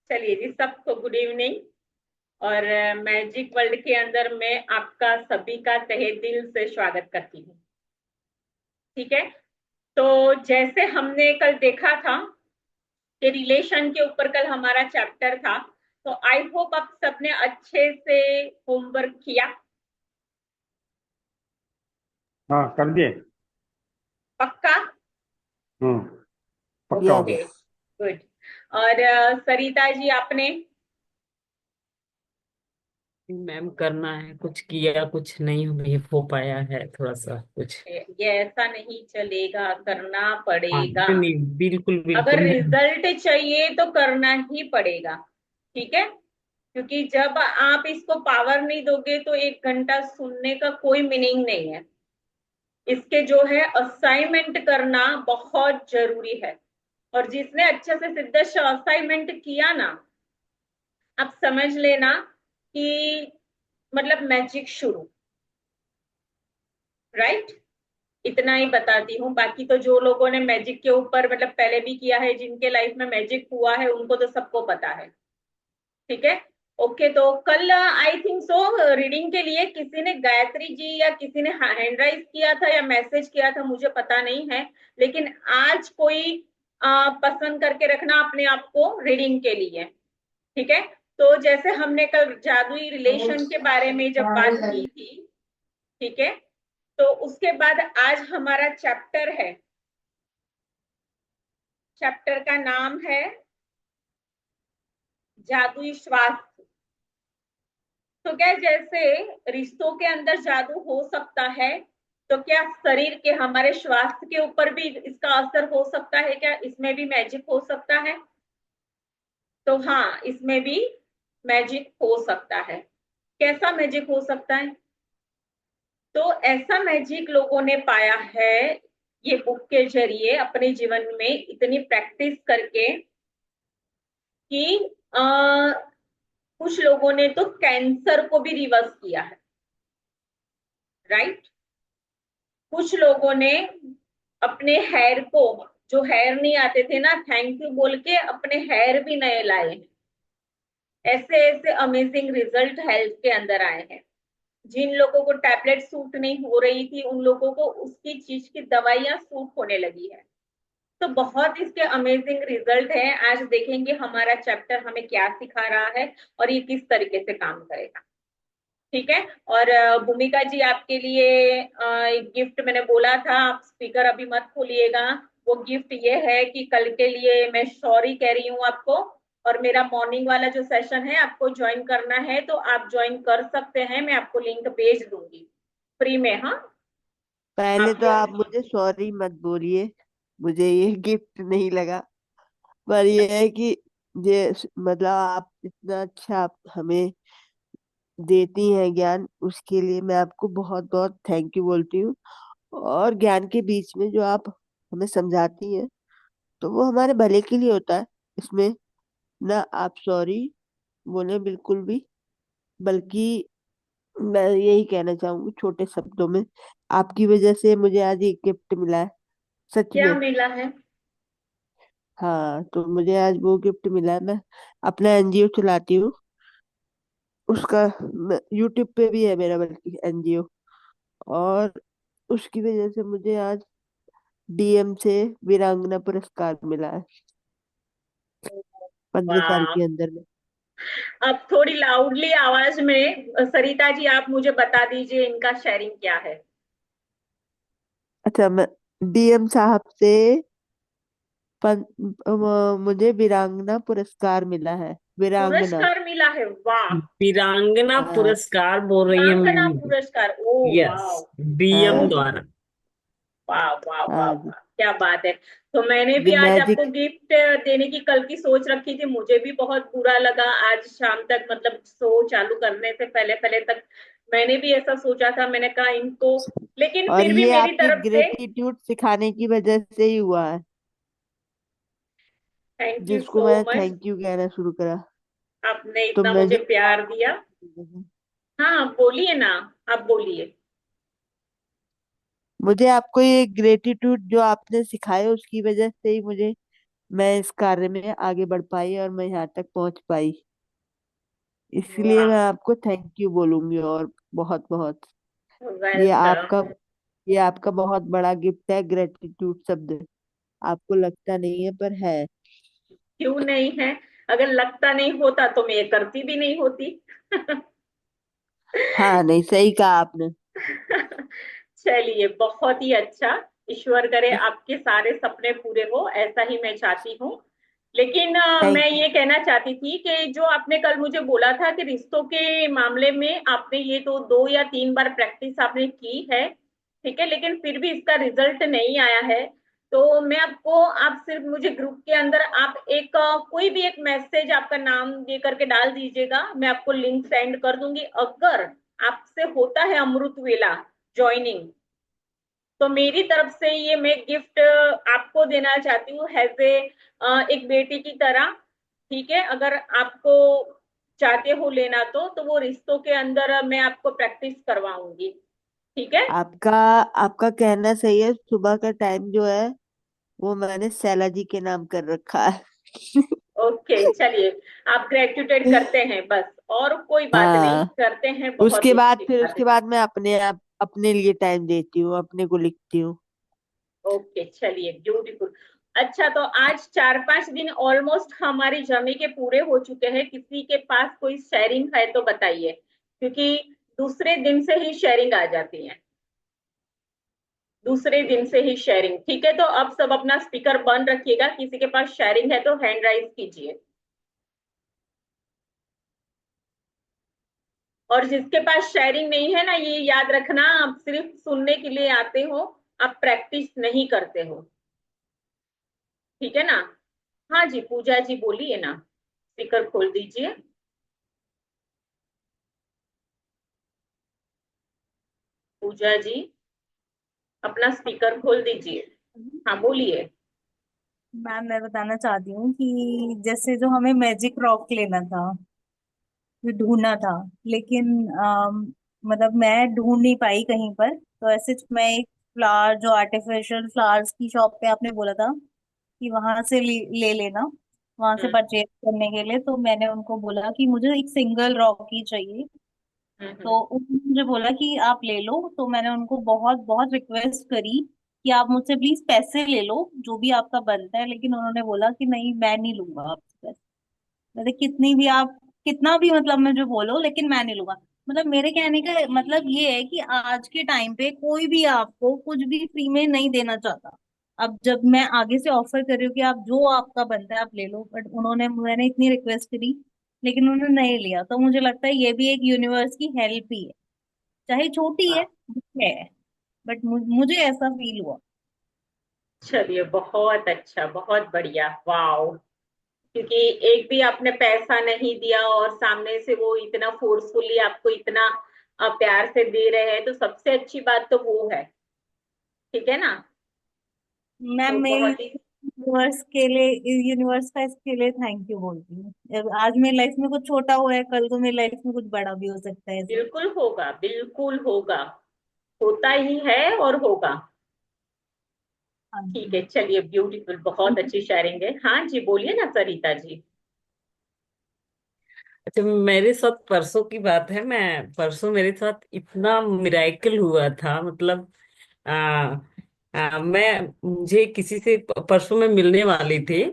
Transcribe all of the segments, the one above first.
चलिए जी, सबको good evening. और मैजिक वर्ल्ड के अंदर मैं आपका सभी का तहे दिल से स्वागत करती हूँ। ठीक है। तो जैसे हमने कल देखा था कि रिलेशन के ऊपर कल हमारा चैप्टर था, तो आई होप आप सबने अच्छे से होमवर्क किया। हाँ, कर दिए। पक्का? हम्म। पक्का हो ओके, गया। गुड। और सरिता जी आपने? मैम करना है, कुछ किया कुछ नहीं भी हो पाया है, थोड़ा सा कुछ। ये ऐसा नहीं चलेगा, करना हाँ पड़ेगा। नहीं नहीं, बिल्कुल अगर बिल्कुल मैम। रिजल्ट चाहिए तो करना ही पड़ेगा। ठीक है। क्योंकि जब आप इसको पावर नहीं दोगे तो 1 घंटा सुनने का कोई मीनिंग नहीं है। इसके जो है असाइनमेंट करना बहुत जरूरी है। और जिसने अच्छे से सिद्धेश असाइनमेंट किया ना, आप समझ लेना कि मतलब मैजिक शुरू। राइट। इतना ही बताती हूँ, बाकी तो जो लोगों ने मैजिक के ऊपर मतलब पहले भी किया है, जिनके लाइफ में मैजिक हुआ है, उनको तो सबको पता है। ठीक है। ओके, तो कल आई थिंक सो रीडिंग के लिए किसी ने, गायत्री जी या किसी ने हैंड राइज किया था या मैसेज किया था, मुझे पता नहीं है। लेकिन आज कोई पसंद करके रखना अपने आप को रीडिंग के लिए। ठीक है। तो जैसे हमने कल जादुई रिलेशन के बारे में जब बात की थी, ठीक है, तो उसके बाद आज हमारा चैप्टर है। चैप्टर का नाम है जादुई श्वास। तो क्या जैसे रिश्तों के अंदर जादू हो सकता है, तो क्या शरीर के हमारे स्वास्थ्य के ऊपर भी इसका असर हो सकता है? क्या इसमें भी मैजिक हो सकता है? तो हाँ, इसमें भी मैजिक हो सकता है। कैसा मैजिक हो सकता है? तो ऐसा मैजिक लोगों ने पाया है ये बुक के जरिए अपने जीवन में इतनी प्रैक्टिस करके कि कुछ लोगों ने तो कैंसर को भी रिवर्स किया है। राइट। कुछ लोगों ने अपने हेयर को, जो हेयर नहीं आते थे ना, थैंक यू बोल के अपने हेयर भी नए लाए हैं। ऐसे ऐसे अमेजिंग रिजल्ट हेल्थ के अंदर आए हैं। जिन लोगों को टैबलेट सूट नहीं हो रही थी, उन लोगों को उसकी चीज की दवाइयां सूट होने लगी है। तो बहुत इसके अमेजिंग रिजल्ट हैं। आज देखेंगे हमारा चैप्टर हमें क्या सिखा रहा है और ये किस तरीके से काम करेगा। ठीक है। और भूमिका जी आपके लिए एक गिफ्ट मैंने बोला था, आप स्पीकर अभी मत खोलिएगा। वो गिफ्ट ये है कि कल के लिए मैं सॉरी कह रही हूँ आपको। और मेरा मॉर्निंग वाला जो सेशन है आपको ज्वाइन करना है तो आप ज्वाइन कर सकते हैं, मैं आपको लिंक भेज दूंगी फ्री में। हाँ। पहले तो आपको आप मुझे सॉरी मत बोलिए। मुझे ये गिफ्ट नहीं लगा। पर ये है कि ये मतलब आप इतना अच्छा आप हमें देती हैं ज्ञान, उसके लिए मैं आपको बहुत बहुत थैंक यू बोलती हूँ। और ज्ञान के बीच में जो आप हमें समझाती हैं तो वो हमारे भले के लिए होता है। इसमें ना आप सॉरी बोले बिल्कुल भी, बल्कि मैं यही कहना चाहूंगी छोटे शब्दों में, आपकी वजह से मुझे आज एक गिफ्ट मिला है, सच क्या में। मिला है? हाँ, तो मुझे आज वो गिफ्ट मिला है। मैं अपना एनजीओ चलाती हूँ, उसका यूट्यूब पे भी है मेरा बल्कि एनजीओ। और उसकी वजह से मुझे आज डीएम से वीरांगना पुरस्कार मिला है, 15 साल वाह। के अंदर में। अब थोड़ी लाउडली आवाज में सरिता जी आप मुझे बता दीजिए इनका शेयरिंग क्या है। अच्छा, मैं डीएम साहब से मुझे वीरांगना पुरस्कार मिला है, वीरांगना। पुरस्कार मिला है? वाह। वीरांगना हाँ। पुरस्कार बोल रही है वीरांगना मैम। पुरस्कार, ओ यस, वाह। डीएम ओ हाँ। द्वारा। वाह वाह वाह हाँ जी। वाह, क्या बात है। तो मैंने भी ये आज आपको मैजिक। गिफ्ट देने की कल की सोच रखी थी, मुझे भी बहुत बुरा लगा आज शाम तक, मतलब शो चालू करने से पहले पहले तक मैंने भी ऐसा सोचा था, मैंने कहा इनको, लेकिन और फिर भी ये मेरी आपकी तरफ से ग्रेटिट्यूड सिखाने की वजह से ही हुआ है, थैंक यू जिसको सो मैं मच। थैंक यू कहना शुरू करा। आपने तो इतना मुझे मैजिक तो प्यार आपकी दिया। वजह से। हाँ बोलिए ना, आप बोलिए। मुझे आपको ये ग्रेटिट्यूड जो आपने सिखाया उसकी वजह से ही मुझे मैं इस कार्य में आगे बढ़ पाई और मैं यहाँ तक पहुंच पाई। इसलिए मैं वाह, आपको थैंक यू बोलूंगी, और बहुत बहुत। ये आपका वेलकम। ये आपका बहुत बड़ा गिफ्ट है, ग्रेटिट्यूड शब्द। आपको लगता नहीं है पर है। क्यों नहीं है? अगर लगता नहीं होता तो मैं ये करती भी नहीं होती। हाँ, नहीं, सही कहा आपने। चलिए, बहुत ही अच्छा। ईश्वर करे आपके सारे सपने पूरे हो, ऐसा ही मैं चाहती हूँ। लेकिन थैंक मैं यू। ये कहना चाहती थी कि जो आपने कल मुझे बोला था कि रिश्तों के मामले में आपने ये तो 2 या 3 बार प्रैक्टिस आपने की है, ठीक है, लेकिन फिर भी इसका रिजल्ट नहीं आया है। तो मैं आपको, आप सिर्फ मुझे ग्रुप के अंदर आप एक कोई भी एक मैसेज आपका नाम दे करके डाल दीजिएगा, मैं आपको लिंक सेंड कर दूंगी। अगर आपसे होता है अमृत वेला ज्वाइनिंग, तो मेरी तरफ से ये मैं गिफ्ट आपको देना चाहती हूँ, हैज ए एक बेटी की तरह। ठीक है, अगर आपको चाहते हो लेना तो वो रिश्तों के अंदर मैं आपको प्रैक्टिस करवाऊंगी। ठीक है। आपका आपका कहना सही है। सुबह का टाइम जो है वो मैंने सैला जी के नाम कर रखा है। ओके, चलिए। आप ग्रेजुएटेड करते हैं बस, और कोई बात नहीं, हाँ। करते हैं, बहुत उसके ही बाद अच्छी फिर बात है। उसके बाद मैं अपने आप अपने लिए टाइम देती हूँ, अपने को लिखती हूँ। ओके, चलिए, ब्यूटीफुल। अच्छा, तो आज 4-5 दिन ऑलमोस्ट हमारी जर्नी के पूरे हो चुके हैं। किसी के पास कोई शेयरिंग है तो बताइए, क्योंकि दूसरे दिन से ही शेयरिंग आ जाती है। दूसरे दिन से ही शेयरिंग, ठीक है। तो अब सब अपना स्पीकर बंद रखिएगा, किसी के पास शेयरिंग है तो हैंड राइज कीजिए। और जिसके पास शेयरिंग नहीं है ना, ये याद रखना, आप सिर्फ सुनने के लिए आते हो, आप प्रैक्टिस नहीं करते हो। ठीक है ना? हाँ जी, पूजा जी बोलिए ना, स्पीकर खोल दीजिए। पूजा जी, अपना स्पीकर खोल दीजिए। हाँ, बोलिए। मैम, मैं बताना चाहती हूँ कि जैसे जो हमें मैजिक रॉक लेना था, जो ढूंढना था, लेकिन मतलब मैं ढूंढ नहीं पाई कहीं पर। तो ऐसे मैं एक फ्लावर, जो आर्टिफिशियल फ्लावर्स की शॉप पे आपने बोला था कि वहां से ले लेना, वहां से हम्म, परचेज करने के लिए, तो मैंने उनको बोला कि मुझे एक सिंगल रॉक ही चाहिए। हम्म, तो उन्होंने मुझे बोला कि आप ले लो। तो मैंने उनको बहुत बहुत रिक्वेस्ट करी कि आप मुझसे प्लीज पैसे ले लो, जो भी आपका बनता है, लेकिन उन्होंने बोला कि नहीं, मैं नहीं लूंगा आपसे पैसे। मतलब कितनी भी आप, कितना भी मतलब मुझे बोलो, लेकिन मैं नहीं लूंगा। मतलब मेरे कहने का मतलब ये है कि आज के टाइम पे कोई भी आपको कुछ भी फ्री में नहीं देना चाहता। अब जब मैं आगे से ऑफर कर रही हूँ कि आप जो आपका बनता है आप ले लो, बट मैंने इतनी रिक्वेस्ट करी, लेकिन उन्होंने नहीं लिया। तो मुझे लगता है ये भी एक यूनिवर्स की हेल्प ही है, चाहे छोटी हाँ, है, बट मुझे ऐसा फील हुआ। चलिए, बहुत अच्छा, बहुत बढ़िया, वाओ। क्योंकि एक भी आपने पैसा नहीं दिया और सामने से वो इतना फोर्सफुली आपको इतना प्यार से दे रहे हैं, तो सबसे अच्छी बात तो वो है। ठीक है ना? मैम, तो मैं बहुत ही यूनिवर्स का इसके लिए थैंक यू बोलती हूँ। आज मेरी लाइफ में कुछ छोटा हुआ है, कल को मेरी लाइफ में कुछ बड़ा भी हो सकता है ऐसे। बिल्कुल होगा, बिल्कुल होगा, होता ही है और होगा। हाँ ठीक जी। है, चलिए, ब्यूटीफुल, बहुत अच्छी शेयरिंग है। हाँ जी, बोलिए ना सरिता जी। अच्छा, मेरे साथ परसों की बात है। मैं परसों मेरे साथ इतना मिराइकल हुआ था, मतलब आ, मुझे किसी से परसों में मिलने वाली थी।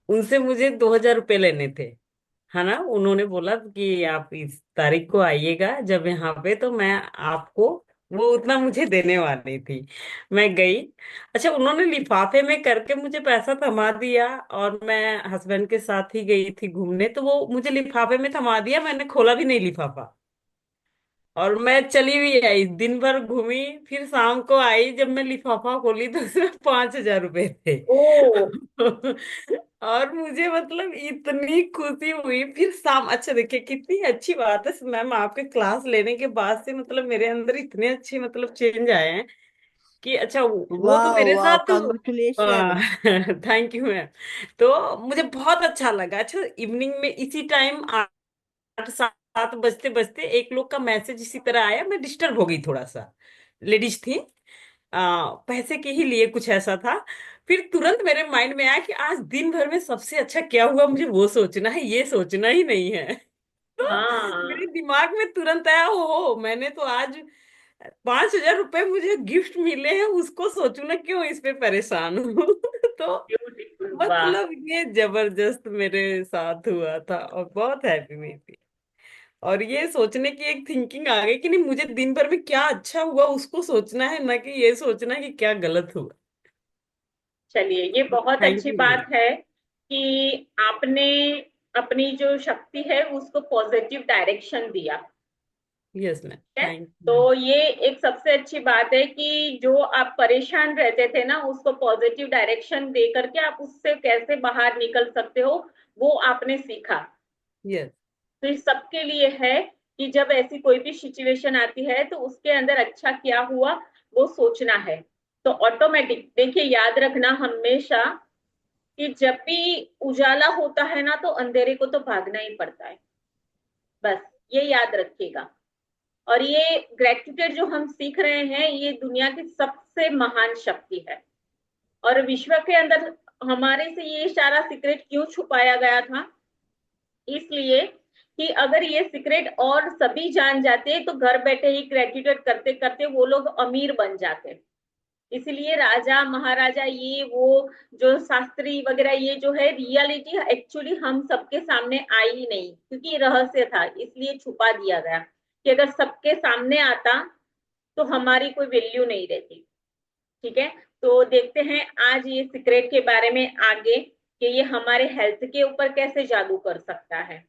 उनसे मुझे 2,000 रुपये लेने थे, है ना। उन्होंने बोला कि आप इस तारीख को आइएगा जब यहाँ पे, तो मैं आपको वो उतना मुझे देने वाली थी। मैं गई। अच्छा, उन्होंने लिफाफे में करके मुझे पैसा थमा दिया, और मैं हस्बैंड के साथ ही गई थी घूमने, तो वो मुझे लिफाफे में थमा दिया, मैंने खोला भी नहीं लिफाफा। और मैं चली भी आई, दिन भर घूमी। फिर शाम को आई, जब मैं लिफाफा खोली तो उसमें 5,000 रुपये थे। ओ, और मुझे मतलब इतनी खुशी हुई। फिर शाम, अच्छा देखिए कितनी अच्छी बात है मैम, आपके क्लास लेने के बाद से मतलब मेरे अंदर इतने अच्छे मतलब चेंज आए हैं कि अच्छा, वो तो वाह मेरे वाह, साथ कॉन्ग्रेचुलेशन। Thank you ma'am. तो मुझे बहुत अच्छा लगा। अच्छा, इवनिंग में इसी टाइम 8-7 बजते बजते एक लोग का मैसेज इसी तरह आया, मैं डिस्टर्ब हो गई थोड़ा सा। लेडीज थी, पैसे के ही लिए कुछ ऐसा था। फिर तुरंत मेरे माइंड में आया कि आज दिन भर में सबसे अच्छा क्या हुआ, मुझे वो सोचना है, ये सोचना ही नहीं है। तो मेरे हाँ, दिमाग में तुरंत आया, हो मैंने तो आज 5,000 रुपए मुझे गिफ्ट मिले हैं, उसको सोचू ना, क्यों इस पे परेशान हूँ। तो ब्यूटीफुल, वाह। मतलब ये जबरदस्त मेरे साथ हुआ था और बहुत हैप्पी हुई थी। और ये सोचने की एक थिंकिंग आ गई कि नहीं, मुझे दिन भर में क्या अच्छा हुआ उसको सोचना है, ना कि ये सोचना है कि क्या गलत हुआ। चलिए, ये बहुत थैंक अच्छी यू मैम। बात है कि आपने अपनी जो शक्ति है उसको पॉजिटिव डायरेक्शन दिया। यस मैम, है, थैंक यू। तो ये एक सबसे अच्छी बात है कि जो आप परेशान रहते थे ना, उसको पॉजिटिव डायरेक्शन दे करके आप उससे कैसे बाहर निकल सकते हो, वो आपने सीखा। यस। तो इस सबके लिए है कि जब ऐसी कोई भी सिचुएशन आती है तो उसके अंदर अच्छा क्या हुआ वो सोचना है। तो ऑटोमेटिक देखिए, याद रखना हमेशा कि जब भी उजाला होता है ना, तो अंधेरे को तो भागना ही पड़ता है। बस ये याद रखिएगा। और ये ग्रेटिट्यूड जो हम सीख रहे हैं, ये दुनिया की सबसे महान शक्ति है। और विश्व के अंदर हमारे से ये सारा सीक्रेट क्यों छुपाया गया था, इसलिए कि अगर ये सीक्रेट और सभी जान जाते तो घर बैठे ही ग्रेटिट्यूड करते करते वो लोग अमीर बन जाते। इसलिए राजा महाराजा ये वो जो शास्त्री वगैरह, ये जो है रियलिटी एक्चुअली हम सबके सामने आई नहीं, क्योंकि रहस्य था इसलिए छुपा दिया गया कि अगर सबके सामने आता तो हमारी कोई वैल्यू नहीं रहती। ठीक है, तो देखते हैं आज ये सीक्रेट के बारे में आगे कि ये हमारे हेल्थ के ऊपर कैसे जादू कर सकता है।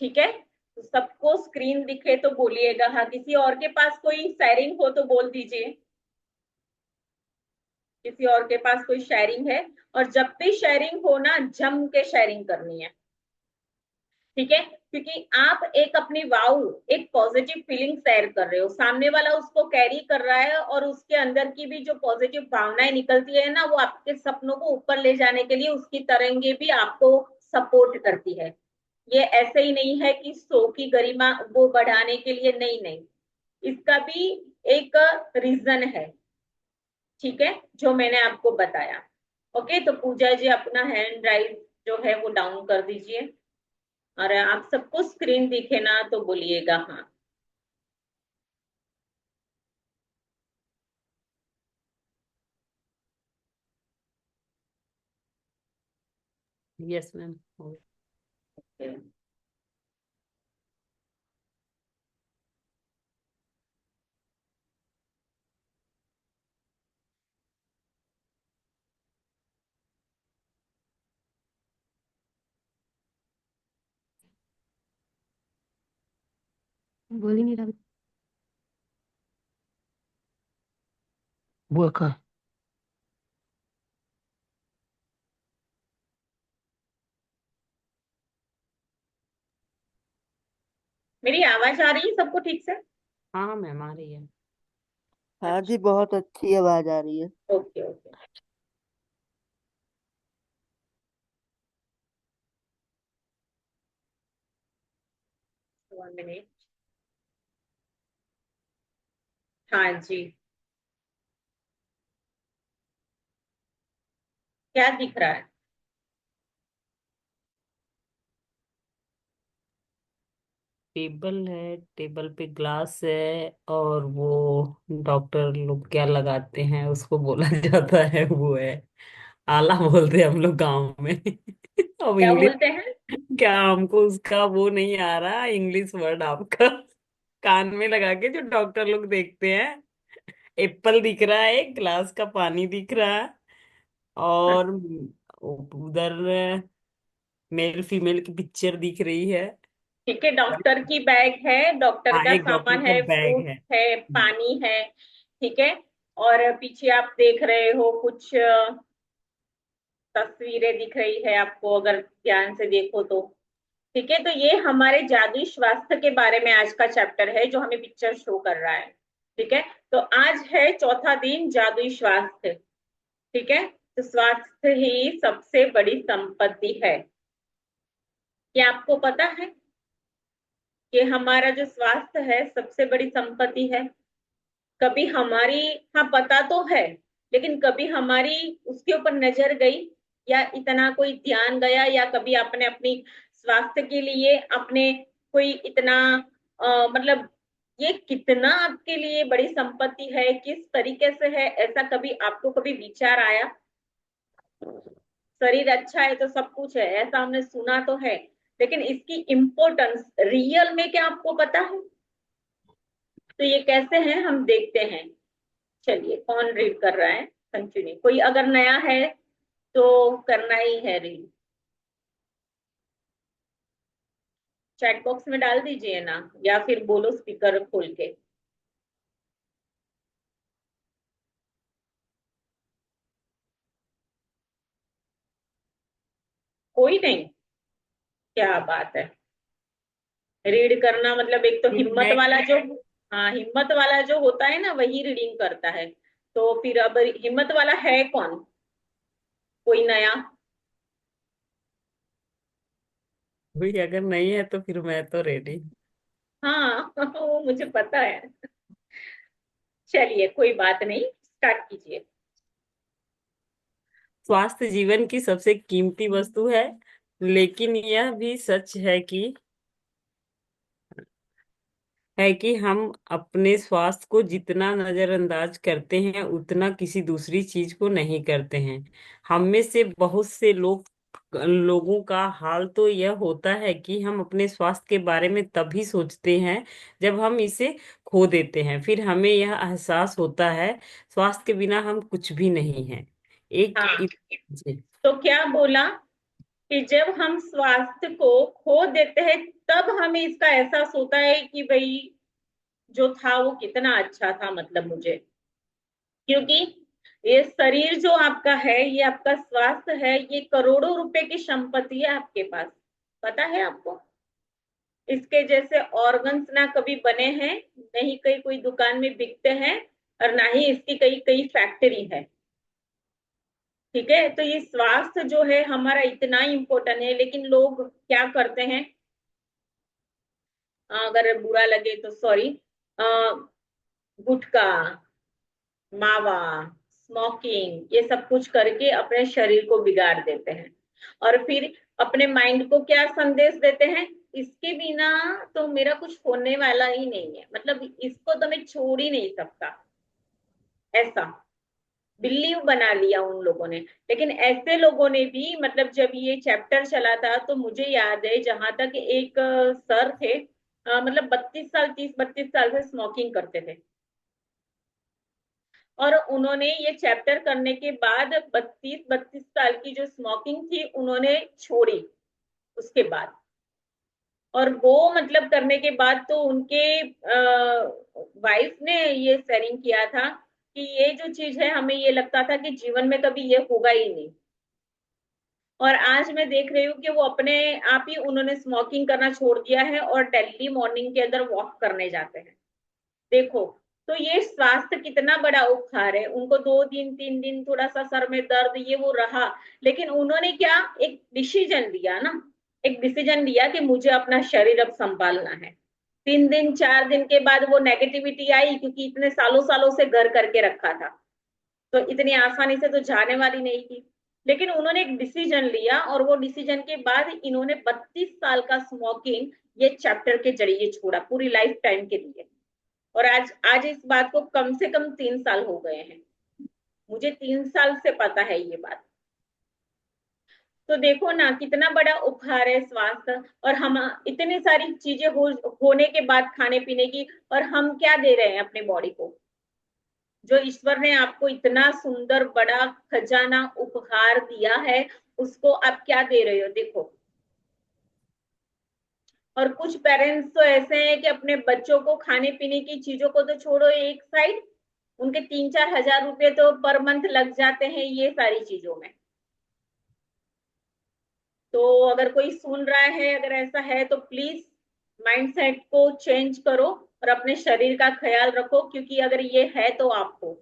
ठीक है, तो सबको स्क्रीन दिखे तो बोलिएगा। हाँ, किसी और के पास कोई शेयरिंग हो तो बोल दीजिए। किसी और के पास कोई शेयरिंग है? और जब भी शेयरिंग हो ना, जम के शेयरिंग करनी है। ठीक है, क्योंकि आप एक अपनी वाउ, एक पॉजिटिव फीलिंग शेयर कर रहे हो, सामने वाला उसको कैरी कर रहा है, और उसके अंदर की भी जो पॉजिटिव भावनाएं निकलती है ना, वो आपके सपनों को ऊपर ले जाने के लिए उसकी तरंगे भी आपको सपोर्ट करती है। ये ऐसे ही नहीं है कि शो की गरिमा वो बढ़ाने के लिए, नहीं नहीं, इसका भी एक रीजन है। ठीक है, जो मैंने आपको बताया। ओके, तो पूजा जी अपना हैंड राइज जो है वो डाउन कर दीजिए। और आप सबको स्क्रीन दिखे ना तो बोलिएगा हाँ। Yes ma'am. बोल ही नहीं रहा। वो कहाँ? मेरी आवाज आ रही है सबको ठीक से? हाँ मैम, आ रही है। हाँ अच्छा, जी, बहुत अच्छी आवाज आ रही है। Okay okay. 1 मिनट। हाँ जी, क्या दिख रहा है? टेबल है, टेबल पे ग्लास है, और वो डॉक्टर लोग क्या लगाते हैं उसको बोला जाता है, वो है आला बोलते हैं हम लोग गांव में। अब क्या इंग्लिश बोलते हैं? क्या, हमको उसका वो नहीं आ रहा इंग्लिश वर्ड आपका। कान में लगा के जो डॉक्टर लोग देखते हैं। एप्पल दिख रहा है, ग्लास का पानी दिख रहा है, और उधर मेल फीमेल की पिक्चर दिख रही है। ठीक है, डॉक्टर की बैग है, डॉक्टर हाँ, का एक डॉक्टर सामान का है, बैग फ्रूट है। है, पानी है। ठीक है, और पीछे आप देख रहे हो कुछ तस्वीरें दिख रही है आपको, अगर ध्यान से देखो तो। ठीक है, तो ये हमारे जादुई स्वास्थ्य के बारे में आज का चैप्टर है जो हमें पिक्चर शो कर रहा है। ठीक है, तो आज है चौथा दिन, जादुई स्वास्थ्य। ठीक है, तो स्वास्थ्य ही सबसे बड़ी संपत्ति है। क्या आपको पता है कि हमारा जो स्वास्थ्य है सबसे बड़ी संपत्ति है? कभी हमारी, हाँ पता तो है, लेकिन कभी हमारी उसके ऊपर नजर गई, या इतना कोई ध्यान गया, या कभी आपने अपनी स्वास्थ्य के लिए अपने कोई इतना मतलब ये कितना आपके लिए बड़ी संपत्ति है, किस तरीके से है, ऐसा कभी आपको कभी विचार आया? शरीर अच्छा है तो सब कुछ है, ऐसा हमने सुना तो है, लेकिन इसकी इम्पोर्टेंस रियल में क्या आपको पता है? तो ये कैसे है हम देखते हैं। चलिए, कौन रीड कर रहा है? कंटिन्यू, कोई अगर नया है तो करना ही है रीड। चैट बॉक्स में डाल दीजिए ना, या फिर बोलो स्पीकर खोल के। कोई नहीं? क्या बात है, रीड करना मतलब एक तो फिर हिम्मत मैं वाला जो, हाँ हिम्मत वाला जो होता है ना वही रीडिंग करता है। तो फिर अब हिम्मत वाला है कौन? कोई नया? भी अगर नहीं है तो फिर मैं तो रेडी। हाँ वो मुझे पता है। चलिए कोई बात नहीं, स्टार्ट कीजिए। स्वास्थ्य जीवन की सबसे कीमती वस्तु है, लेकिन यह भी सच है कि हम अपने स्वास्थ्य को जितना नजरअंदाज करते हैं उतना किसी दूसरी चीज को नहीं करते हैं। हम में से बहुत से लोगों का हाल तो यह होता है कि हम अपने स्वास्थ्य के बारे में तभी सोचते हैं जब हम इसे खो देते हैं, फिर हमें यह एहसास होता है स्वास्थ्य के बिना हम कुछ भी नहीं हैं। एक हाँ, जी। तो क्या बोला कि जब हम स्वास्थ्य को खो देते हैं तब हमें इसका एहसास होता है कि भाई जो था वो कितना अच्छा था, मतलब मुझे, क्योंकि ये शरीर जो आपका है, ये आपका स्वास्थ्य है, ये करोड़ों रुपए की संपत्ति है आपके पास। पता है आपको? इसके जैसे ऑर्गन्स ना कभी बने हैं, नहीं कहीं कोई दुकान में बिकते हैं, और ना ही इसकी कई कई फैक्ट्री है। ठीक है, तो ये स्वास्थ्य जो है हमारा इतना इम्पोर्टेंट है, लेकिन लोग क्या करते हैं, अगर बुरा लगे तो सॉरी, गुटखा, मावा, स्मोकिंग, ये सब कुछ करके अपने शरीर को बिगाड़ देते हैं। और फिर अपने माइंड को क्या संदेश देते हैं, इसके बिना तो मेरा कुछ होने वाला ही नहीं है, मतलब इसको तो मैं छोड़ ही नहीं सकता, ऐसा बिलीव बना लिया उन लोगों ने। लेकिन ऐसे लोगों ने भी, मतलब जब ये चैप्टर चला था तो मुझे याद है, जहां तक एक सर थे, मतलब 32 साल, 30-32 साल से स्मोकिंग करते थे, और उन्होंने ये चैप्टर करने के बाद 32-32 साल की जो स्मोकिंग थी उन्होंने छोड़ी उसके बाद। और वो मतलब करने के बाद तो उनके वाइफ ने ये शेयरिंग किया था कि ये जो चीज है, हमें ये लगता था कि जीवन में कभी ये होगा ही नहीं, और आज मैं देख रही हूँ कि वो अपने आप ही उन्होंने स्मोकिंग करना छोड़ दिया है और डेली मॉर्निंग के अंदर वॉक करने जाते हैं। देखो, तो ये स्वास्थ्य कितना बड़ा उपहार है। उनको 2 दिन 3 दिन थोड़ा सा सर में दर्द ये वो रहा, लेकिन उन्होंने क्या, एक डिसीजन लिया ना, एक डिसीजन लिया कि मुझे अपना शरीर अब संभालना है। 3 दिन 4 दिन के बाद वो नेगेटिविटी आई, क्योंकि इतने सालों सालों से घर करके रखा था, तो इतनी आसानी से तो जाने वाली नहीं थी। लेकिन उन्होंने एक डिसीजन लिया, और वो डिसीजन के बाद इन्होंने 32 साल का स्मोकिंग ये चैप्टर के जरिए छोड़ा, पूरी लाइफ टाइम के लिए। और आज आज इस बात को कम से कम 3 साल हो गए हैं, मुझे 3 साल से पता है ये बात। तो देखो ना कितना बड़ा उपहार है स्वास्थ्य, और हम इतनी सारी चीजें होने के बाद खाने पीने की, और हम क्या दे रहे हैं अपने बॉडी को? जो ईश्वर ने आपको इतना सुंदर बड़ा खजाना उपहार दिया है, उसको आप क्या दे रहे हो? देखो, और कुछ पेरेंट्स तो ऐसे हैं कि अपने बच्चों को खाने पीने की चीजों को तो छोड़ो एक साइड, उनके 3-4 हजार रुपए तो पर मंथ लग जाते हैं ये सारी चीजों में। तो अगर कोई सुन रहा है, अगर ऐसा है तो प्लीज माइंडसेट को चेंज करो और अपने शरीर का ख्याल रखो, क्योंकि अगर ये है तो आपको,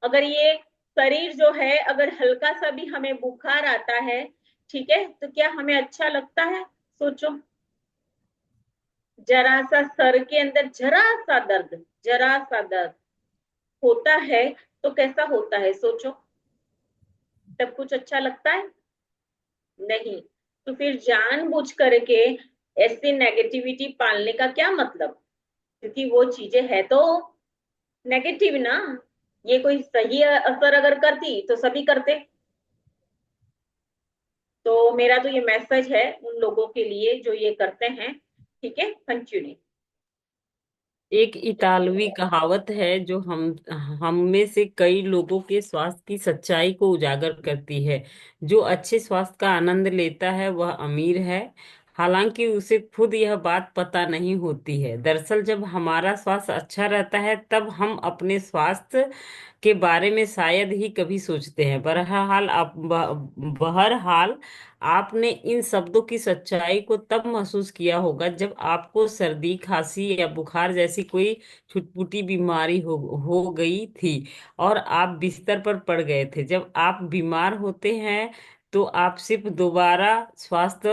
अगर ये शरीर जो है, अगर हल्का सा भी हमें बुखार आता है, ठीक है, तो क्या हमें अच्छा लगता है? सोचो, जरा सा सर के अंदर जरा सा दर्द, जरा सा दर्द होता है तो कैसा होता है सोचो? तब कुछ अच्छा लगता है? नहीं। तो फिर जानबूझ करके ऐसे नेगेटिविटी पालने का क्या मतलब? क्योंकि वो चीजें है तो नेगेटिव ना। ये कोई सही असर अगर करती तो सभी करते। तो मेरा तो ये मैसेज है उन लोगों के लिए जो ये करते हैं। ठीक है, कंटिन्यू। एक इतालवी कहावत है जो हम में से कई लोगों के स्वास्थ्य की सच्चाई को उजागर करती है। जो अच्छे स्वास्थ्य का आनंद लेता है वह अमीर है, हालांकि उसे खुद यह बात पता नहीं होती है। दरअसल जब हमारा स्वास्थ्य अच्छा रहता है तब हम अपने स्वास्थ्य के बारे में शायद ही कभी सोचते हैं। बहरहाल आपने इन शब्दों की सच्चाई को तब महसूस किया होगा जब आपको सर्दी, खांसी या बुखार जैसी कोई छुटपुटी बीमारी हो गई थी और आप बिस्तर पर पड़ गए थे। जब आप बीमार होते हैं तो आप सिर्फ दोबारा स्वस्थ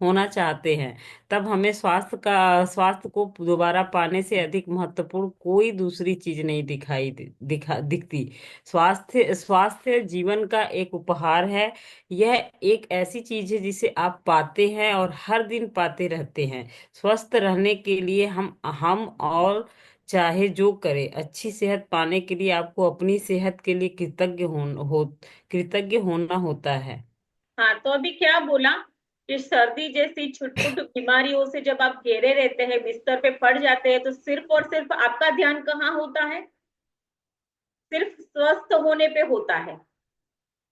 होना चाहते हैं। तब हमें स्वास्थ्य को दोबारा पाने से अधिक महत्वपूर्ण कोई दूसरी चीज नहीं दिखती। स्वास्थ्य जीवन का एक उपहार है। यह एक ऐसी चीज है जिसे आप पाते हैं और हर दिन पाते रहते हैं। स्वस्थ रहने के लिए हम और चाहे जो करे, अच्छी सेहत पाने के लिए आपको अपनी सेहत के लिए कृतज्ञ होना होता है। हाँ, तो अभी क्या बोला कि सर्दी जैसी छुटपुट बीमारियों से जब आप घेरे रहते हैं, बिस्तर पे पड़ जाते हैं, तो सिर्फ और सिर्फ आपका ध्यान कहाँ होता है? सिर्फ स्वस्थ होने पे होता है।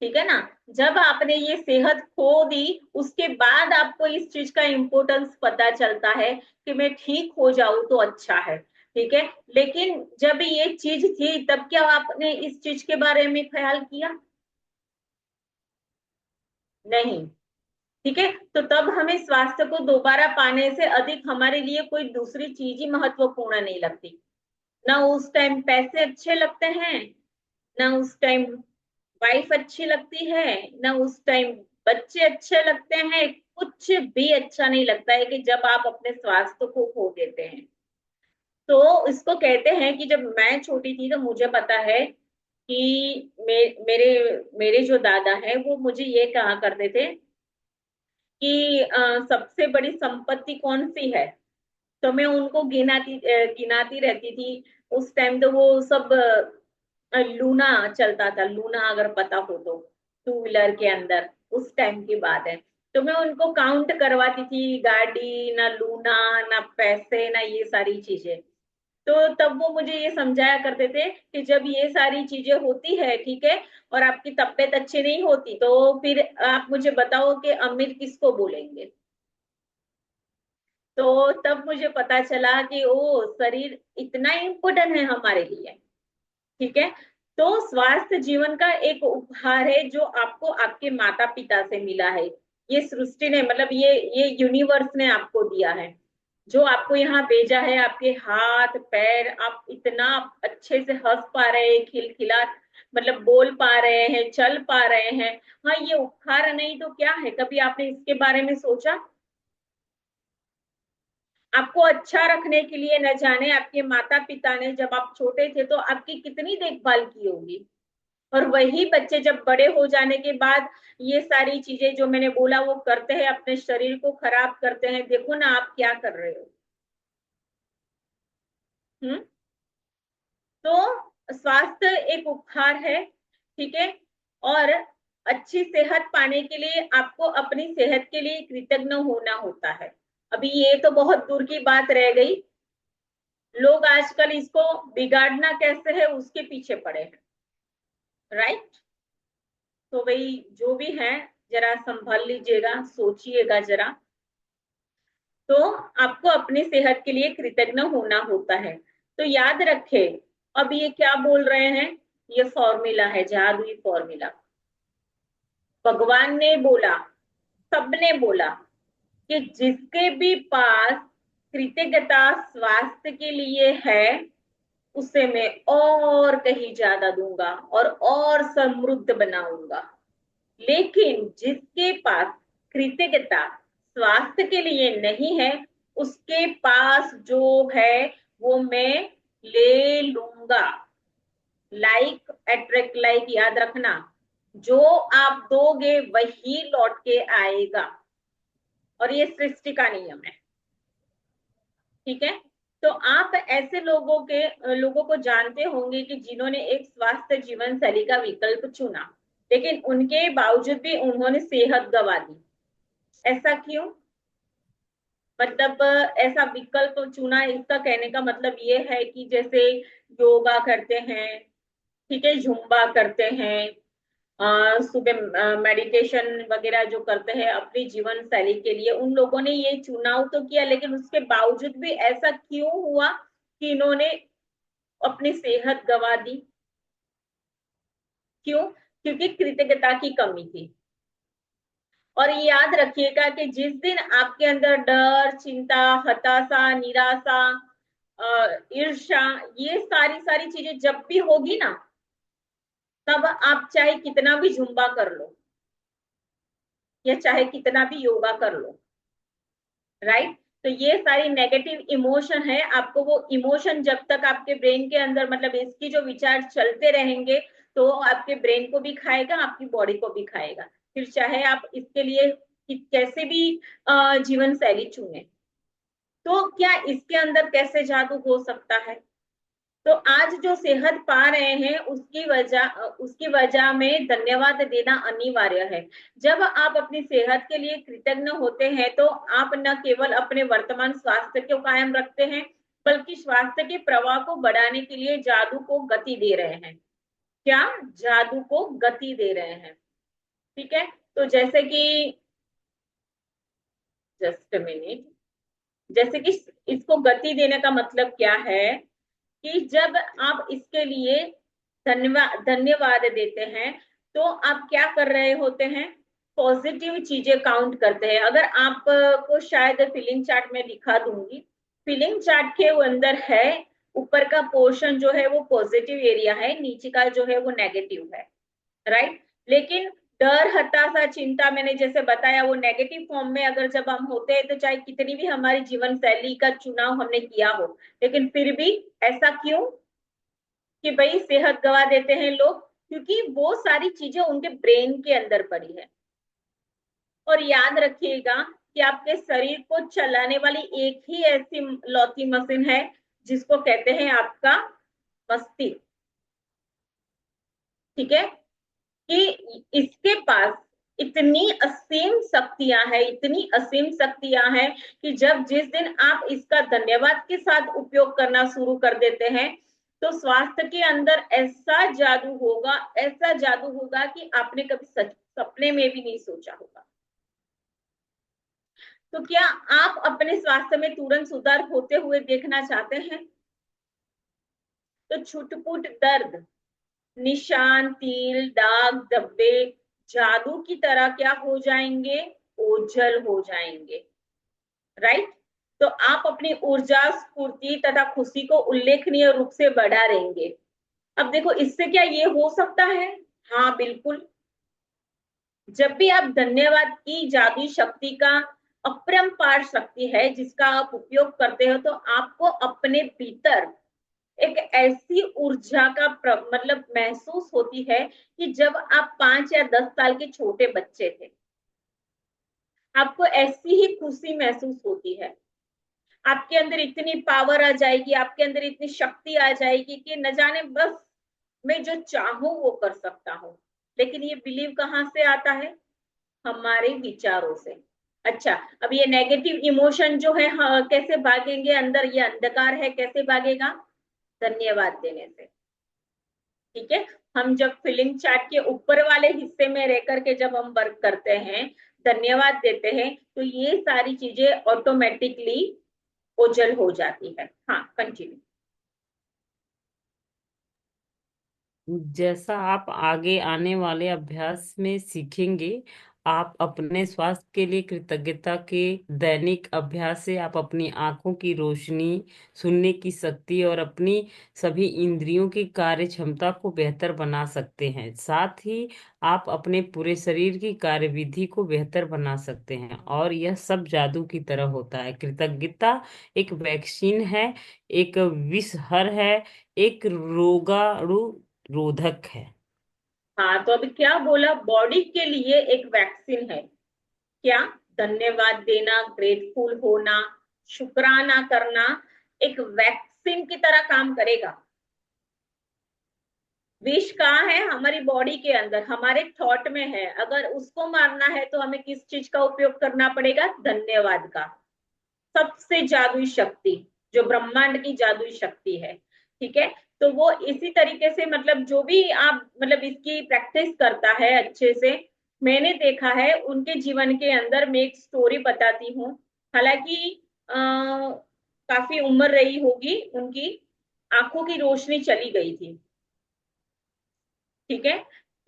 ठीक है ना? जब आपने ये सेहत खो दी, उसके बाद आपको इस चीज का इम्पोर्टेंस पता चलता है कि मैं ठीक हो जाऊं तो अच्छा है। ठीक है, लेकिन जब ये चीज थी तब क्या आपने इस चीज के बारे में ख्याल किया? नहीं। ठीक है, तो तब हमें स्वास्थ्य को दोबारा पाने से अधिक हमारे लिए कोई दूसरी चीज ही महत्वपूर्ण नहीं लगती। ना उस टाइम पैसे अच्छे लगते हैं, ना उस टाइम वाइफ अच्छी लगती है, ना उस टाइम बच्चे अच्छे लगते हैं। कुछ भी अच्छा नहीं लगता है कि जब आप अपने स्वास्थ्य को खो देते हैं। तो इसको कहते हैं कि जब मैं छोटी थी तो मुझे पता है कि मेरे मेरे जो दादा है वो मुझे ये कहा करते थे कि सबसे बड़ी संपत्ति कौन सी है। तो मैं उनको गिनाती रहती थी। उस टाइम तो वो सब लूना चलता था, लूना अगर पता हो तो, टू व्हीलर के अंदर, उस टाइम की बात है। तो मैं उनको काउंट करवाती थी, गाड़ी ना, लूना ना, पैसे ना, ये सारी चीजें। तो तब वो मुझे ये समझाया करते थे कि जब ये सारी चीजें होती है, ठीक है, और आपकी तबीयत अच्छी नहीं होती, तो फिर आप मुझे बताओ कि अमीर किसको बोलेंगे। तो तब मुझे पता चला कि ओ, शरीर इतना इम्पोर्टेंट है हमारे लिए। ठीक है, तो स्वास्थ्य जीवन का एक उपहार है जो आपको आपके माता पिता से मिला है। ये सृष्टि ने, मतलब ये यूनिवर्स ने आपको दिया है। जो आपको यहाँ भेजा है, आपके हाथ पैर, आप इतना अच्छे से हंस पा रहे हैं, खिलखिला, मतलब बोल पा रहे हैं, चल पा रहे हैं। हाँ, ये उपहार नहीं तो क्या है? कभी आपने इसके बारे में सोचा? आपको अच्छा रखने के लिए न जाने आपके माता पिता ने जब आप छोटे थे तो आपकी कितनी देखभाल की होगी। और वही बच्चे जब बड़े हो जाने के बाद ये सारी चीजें जो मैंने बोला वो करते हैं, अपने शरीर को खराब करते हैं। देखो ना आप क्या कर रहे हो। हम्म। तो स्वास्थ्य एक उपहार है। ठीक है, और अच्छी सेहत पाने के लिए आपको अपनी सेहत के लिए कृतज्ञ होना होता है। अभी ये तो बहुत दूर की बात रह गई। लोग आजकल इसको बिगाड़ना कैसे है उसके पीछे पड़े हैं। राइट? तो भाई जो भी है, जरा संभल लीजिएगा, सोचिएगा जरा। तो आपको अपनी सेहत के लिए कृतज्ञ होना होता है। तो याद रखे, अब ये क्या बोल रहे हैं? ये फॉर्मूला है, जादुई फॉर्मूला। भगवान ने बोला, सबने बोला कि जिसके भी पास कृतज्ञता स्वास्थ्य के लिए है, उसे मैं और कहीं ज्यादा दूंगा और समृद्ध बनाऊंगा। लेकिन जिसके पास कृतज्ञता स्वास्थ्य के लिए नहीं है, उसके पास जो है वो मैं ले लूंगा। लाइक अट्रैक्ट लाइक, याद रखना। जो आप दोगे वही लौट के आएगा, और ये सृष्टि का नियम है। ठीक है। तो आप ऐसे लोगों को जानते होंगे कि जिन्होंने एक स्वास्थ्य जीवन शैली का विकल्प चुना, लेकिन उनके बावजूद भी उन्होंने सेहत गंवा दी। ऐसा क्यों? मतलब ऐसा विकल्प चुना, इसका कहने का मतलब ये है कि जैसे योगा करते हैं, ठीक है, जुम्बा करते हैं, सुबह मेडिटेशन वगैरह जो करते हैं अपनी जीवन शैली के लिए, उन लोगों ने ये चुनाव तो किया, लेकिन उसके बावजूद भी ऐसा क्यों हुआ कि इन्होंने अपनी सेहत गंवा दी? क्यों? क्योंकि कृतज्ञता की कमी थी। और याद रखिएगा कि जिस दिन आपके अंदर डर, चिंता, हताशा, निराशा, ईर्ष्या, ये सारी सारी चीजें जब भी होगी ना, तब आप चाहे कितना भी जुम्बा कर लो या चाहे कितना भी योगा कर लो, राइट? तो ये सारी नेगेटिव इमोशन है। आपको वो इमोशन जब तक आपके ब्रेन के अंदर, मतलब इसकी जो विचार चलते रहेंगे, तो आपके ब्रेन को भी खाएगा, आपकी बॉडी को भी खाएगा। फिर चाहे आप इसके लिए कैसे भी जीवन शैली चुने, तो क्या इसके अंदर कैसे जादू हो सकता है? तो आज जो सेहत पा रहे हैं उसकी वजह में धन्यवाद देना अनिवार्य है। जब आप अपनी सेहत के लिए कृतज्ञ होते हैं, तो आप न केवल अपने वर्तमान स्वास्थ्य को कायम रखते हैं, बल्कि स्वास्थ्य के प्रवाह को बढ़ाने के लिए जादू को गति दे रहे हैं। क्या? जादू को गति दे रहे हैं। ठीक है। तो जैसे कि, जस्ट मिनट, जैसे कि इसको गति देने का मतलब क्या है कि जब आप इसके लिए धन्यवाद देते हैं, तो आप क्या कर रहे होते हैं? पॉजिटिव चीजें काउंट करते हैं। अगर आपको शायद फीलिंग चार्ट में दिखा दूंगी, फीलिंग चार्ट के वो अंदर है, ऊपर का पोर्शन जो है वो पॉजिटिव एरिया है, नीचे का जो है वो नेगेटिव है, राइट? लेकिन डर, हताशा, चिंता, मैंने जैसे बताया, वो नेगेटिव फॉर्म में अगर जब हम होते हैं, तो चाहे कितनी भी हमारी जीवन शैली का चुनाव हमने किया हो, लेकिन फिर भी ऐसा क्यों कि भाई सेहत गवा देते हैं लोग? क्योंकि वो सारी चीजें उनके ब्रेन के अंदर पड़ी है। और याद रखिएगा कि आपके शरीर को चलाने वाली एक ही ऐसी लौती मशीन है जिसको कहते हैं आपका मस्तिष्क। ठीक है। कि इसके पास इतनी असीम शक्तियां हैं, इतनी असीम शक्तियां हैं कि जब जिस दिन आप इसका धन्यवाद के साथ उपयोग करना शुरू कर देते हैं, तो स्वास्थ्य के अंदर ऐसा जादू होगा, ऐसा जादू होगा कि आपने कभी सपने में भी नहीं सोचा होगा। तो क्या आप अपने स्वास्थ्य में तुरंत सुधार होते हुए देखना चाहते हैं? तो छुटपुट दर्द, निशान, तिल, दाग, धब्बे जादू की तरह क्या हो जाएंगे? ओझल हो जाएंगे, राइट? तो आप अपनी ऊर्जा, स्फूर्ति तथा खुशी को उल्लेखनीय रूप से बढ़ा रहेंगे। अब देखो, इससे क्या ये हो सकता है? हाँ, बिल्कुल। जब भी आप धन्यवाद की जादुई शक्ति का अपरंपार शक्ति है जिसका आप उपयोग करते हो, तो आपको अपने भीतर एक ऐसी ऊर्जा का मतलब महसूस होती है कि जब आप 5 या 10 साल के छोटे बच्चे थे, आपको ऐसी ही खुशी महसूस होती है। आपके अंदर इतनी पावर आ जाएगी, आपके अंदर इतनी शक्ति आ जाएगी कि न जाने, बस मैं जो चाहूं वो कर सकता हूं। लेकिन ये बिलीव कहां से आता है? हमारे विचारों से। अच्छा, अब ये नेगेटिव इमोशन जो है, हाँ, कैसे भागेंगे? अंदर ये अंधकार है, कैसे भागेगा? धन्यवाद देने से। ठीक है। हम जब फीलिंग चार्ट के ऊपर वाले हिस्से में रह करके जब हम वर्क करते हैं, धन्यवाद देते हैं, तो ये सारी चीजें ऑटोमेटिकली ओझल हो जाती है। हाँ, कंटिन्यू। जैसा आप आगे आने वाले अभ्यास में सीखेंगे, आप अपने स्वास्थ्य के लिए कृतज्ञता के दैनिक अभ्यास से आप अपनी आंखों की रोशनी, सुनने की शक्ति और अपनी सभी इंद्रियों की कार्य क्षमता को बेहतर बना सकते हैं। साथ ही आप अपने पूरे शरीर की कार्यविधि को बेहतर बना सकते हैं, और यह सब जादू की तरह होता है। कृतज्ञता एक वैक्सीन है, एक विषहर है, एक रोगाणु रोधक है। हाँ, तो अभी क्या बोला, बॉडी के लिए एक वैक्सीन है। क्या? धन्यवाद देना, ग्रेटफुल होना, शुक्राना करना एक वैक्सीन की तरह काम करेगा। विष कहाँ है? हमारी बॉडी के अंदर, हमारे थॉट में है। अगर उसको मारना है तो हमें किस चीज का उपयोग करना पड़ेगा? धन्यवाद का। सबसे जादुई शक्ति, जो ब्रह्मांड की जादुई शक्ति है। ठीक है, तो वो इसी तरीके से, मतलब जो भी आप मतलब इसकी प्रैक्टिस करता है अच्छे से, मैंने देखा है उनके जीवन के अंदर। मैं एक स्टोरी बताती हूँ। हालांकि काफी उम्र रही होगी उनकी, आंखों की रोशनी चली गई थी। ठीक है,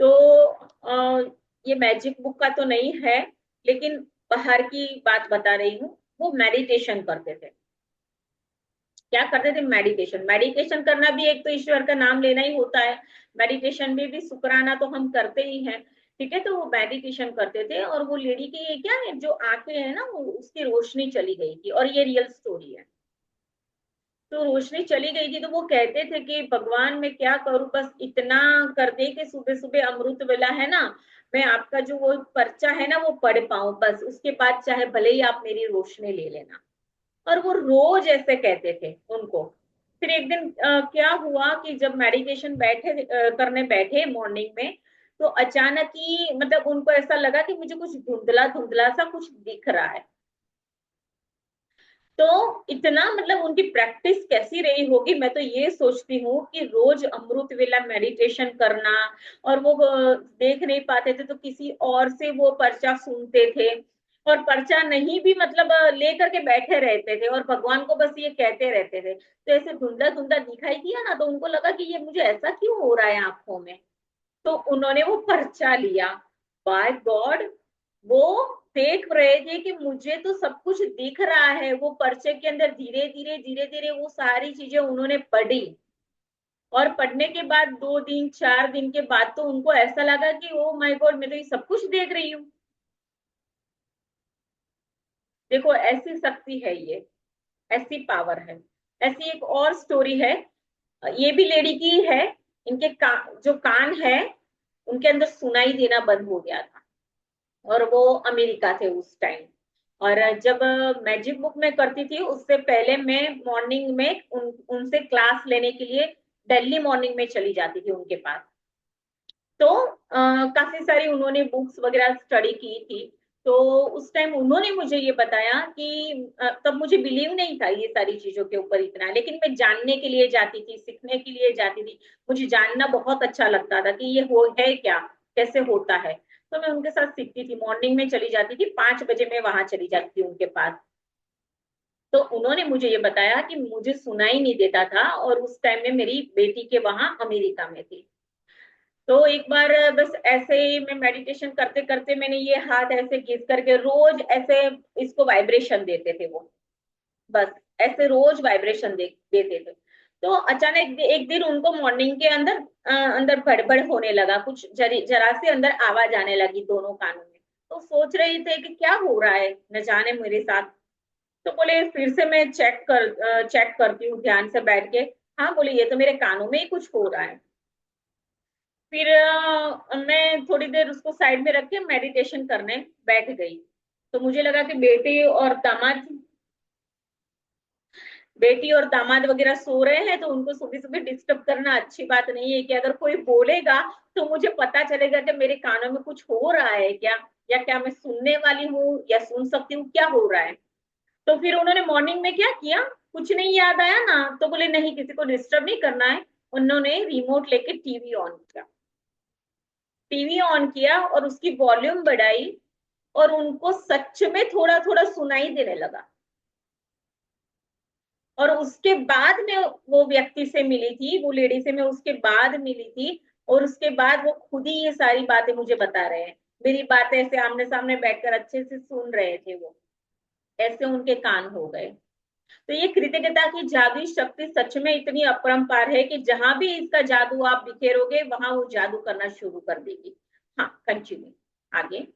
तो ये मैजिक बुक का तो नहीं है, लेकिन बाहर की बात बता रही हूँ। वो मेडिटेशन करते थे। क्या करते थे? मेडिटेशन। मेडिटेशन करना भी एक तो ईश्वर का नाम लेना ही होता है। मेडिटेशन में भी शुक्राना तो हम करते ही हैं। ठीक है, तो वो मेडिटेशन करते थे, और वो लेडी की क्या है, जो आंखें है ना, उसकी रोशनी चली गई थी, और ये रियल स्टोरी है। तो रोशनी चली गई थी, तो वो कहते थे कि भगवान मैं क्या करूं, बस इतना कर दे कि सुबह सुबह अमृत वेला है ना, मैं आपका जो वो पर्चा है ना वो पढ़ पाऊं, बस उसके बाद चाहे भले ही आप मेरी रोशनी ले लेना। और वो रोज ऐसे कहते थे उनको। फिर एक दिन क्या हुआ कि जब मेडिटेशन करने बैठे मॉर्निंग में, तो अचानक ही मतलब उनको ऐसा लगा कि मुझे कुछ धुंधला धुंधला सा कुछ दिख रहा है। तो इतना मतलब उनकी प्रैक्टिस कैसी रही होगी, मैं तो ये सोचती हूँ कि रोज अमृत वेला मेडिटेशन करना। और वो देख नहीं पाते थे तो किसी और से वो पर्चा सुनते थे, और पर्चा नहीं भी मतलब लेकर के बैठे रहते थे, और भगवान को बस ये कहते रहते थे। तो ऐसे धुंधला धुंधला दिखाई दिया ना, तो उनको लगा कि ये मुझे ऐसा क्यों हो रहा है आंखों में। तो उन्होंने वो पर्चा लिया। बाय गॉड, वो देख रहे थे कि मुझे तो सब कुछ दिख रहा है। वो पर्चे के अंदर धीरे धीरे वो सारी चीजें उन्होंने पढ़ी। और पढ़ने के बाद 2 दिन 4 दिन के बाद तो उनको ऐसा लगा कि ओ माय गॉड, मैं तो ये सब कुछ देख रही हूँ। देखो, ऐसी शक्ति है ये, ऐसी पावर है। ऐसी एक और स्टोरी है, ये भी लेडी की है। इनके जो कान है, उनके अंदर सुनाई देना बंद हो गया था, और वो अमेरिका थे उस टाइम। और जब मैजिक बुक में करती थी, उससे पहले मैं मॉर्निंग में उनसे क्लास लेने के लिए दिल्ली मॉर्निंग में चली जाती थी उनके पास। तो काफी सारी उन्होंने बुक्स वगैरह स्टडी की थी। तो उस टाइम उन्होंने मुझे ये बताया कि तब मुझे बिलीव नहीं था ये सारी चीजों के ऊपर इतना, लेकिन मैं जानने के लिए जाती थी, सीखने के लिए जाती थी। मुझे जानना बहुत अच्छा लगता था कि ये हो है क्या, कैसे होता है। तो मैं उनके साथ सीखती थी, मॉर्निंग में चली जाती थी, 5 बजे मैं वहां चली जाती थी उनके पास। तो उन्होंने मुझे ये बताया कि मुझे सुनाई नहीं देता था, और उस टाइम में मेरी बेटी के वहां अमेरिका में थी। तो एक बार बस ऐसे ही मैं मेडिटेशन करते करते मैंने ये हाथ ऐसे घिस करके रोज ऐसे इसको वाइब्रेशन देते थे वो, बस ऐसे रोज वाइब्रेशन देते थे। तो अचानक एक दिन उनको मॉर्निंग के अंदर अंदर बड़बड़ होने लगा, कुछ जरा से अंदर आवाज आने लगी दोनों कानों में। तो सोच रहे थे कि क्या हो रहा है न जाने मेरे साथ। तो बोले फिर से मैं चेक करती हूँ ध्यान से बैठ के। हाँ, बोले ये तो मेरे कानों में ही कुछ हो रहा है। फिर मैं थोड़ी देर उसको साइड में रख के मेडिटेशन करने बैठ गई। तो मुझे लगा कि बेटी और दामाद वगैरह सो रहे हैं, तो उनको सुबह सुबह डिस्टर्ब करना अच्छी बात नहीं है। कि अगर कोई बोलेगा तो मुझे पता चलेगा कि मेरे कानों में कुछ हो रहा है क्या, या क्या मैं सुनने वाली हूँ या सुन सकती हूँ, क्या हो रहा है। तो फिर उन्होंने मॉर्निंग में क्या किया, कुछ नहीं याद आया ना, तो बोले नहीं, किसी को डिस्टर्ब नहीं करना है। उन्होंने रिमोट लेके टीवी ऑन किया। टीवी ऑन किया और उसकी वॉल्यूम बढ़ाई, और उनको सच में थोड़ा थोड़ा सुनाई देने लगा। और उसके बाद में वो व्यक्ति से मिली थी, वो लेडी से मैं उसके बाद मिली थी, और उसके बाद वो खुद ही ये सारी बातें मुझे बता रहे हैं मेरी बातें ऐसे आमने सामने बैठकर अच्छे से सुन रहे थे वो, ऐसे उनके कान हो गए। तो ये कृतज्ञता की जादुई शक्ति सच में इतनी अपरंपार है कि जहां भी इसका जादू आप बिखेरोगे वहां वो जादू करना शुरू कर देगी। हाँ, कंटिन्यू आगे।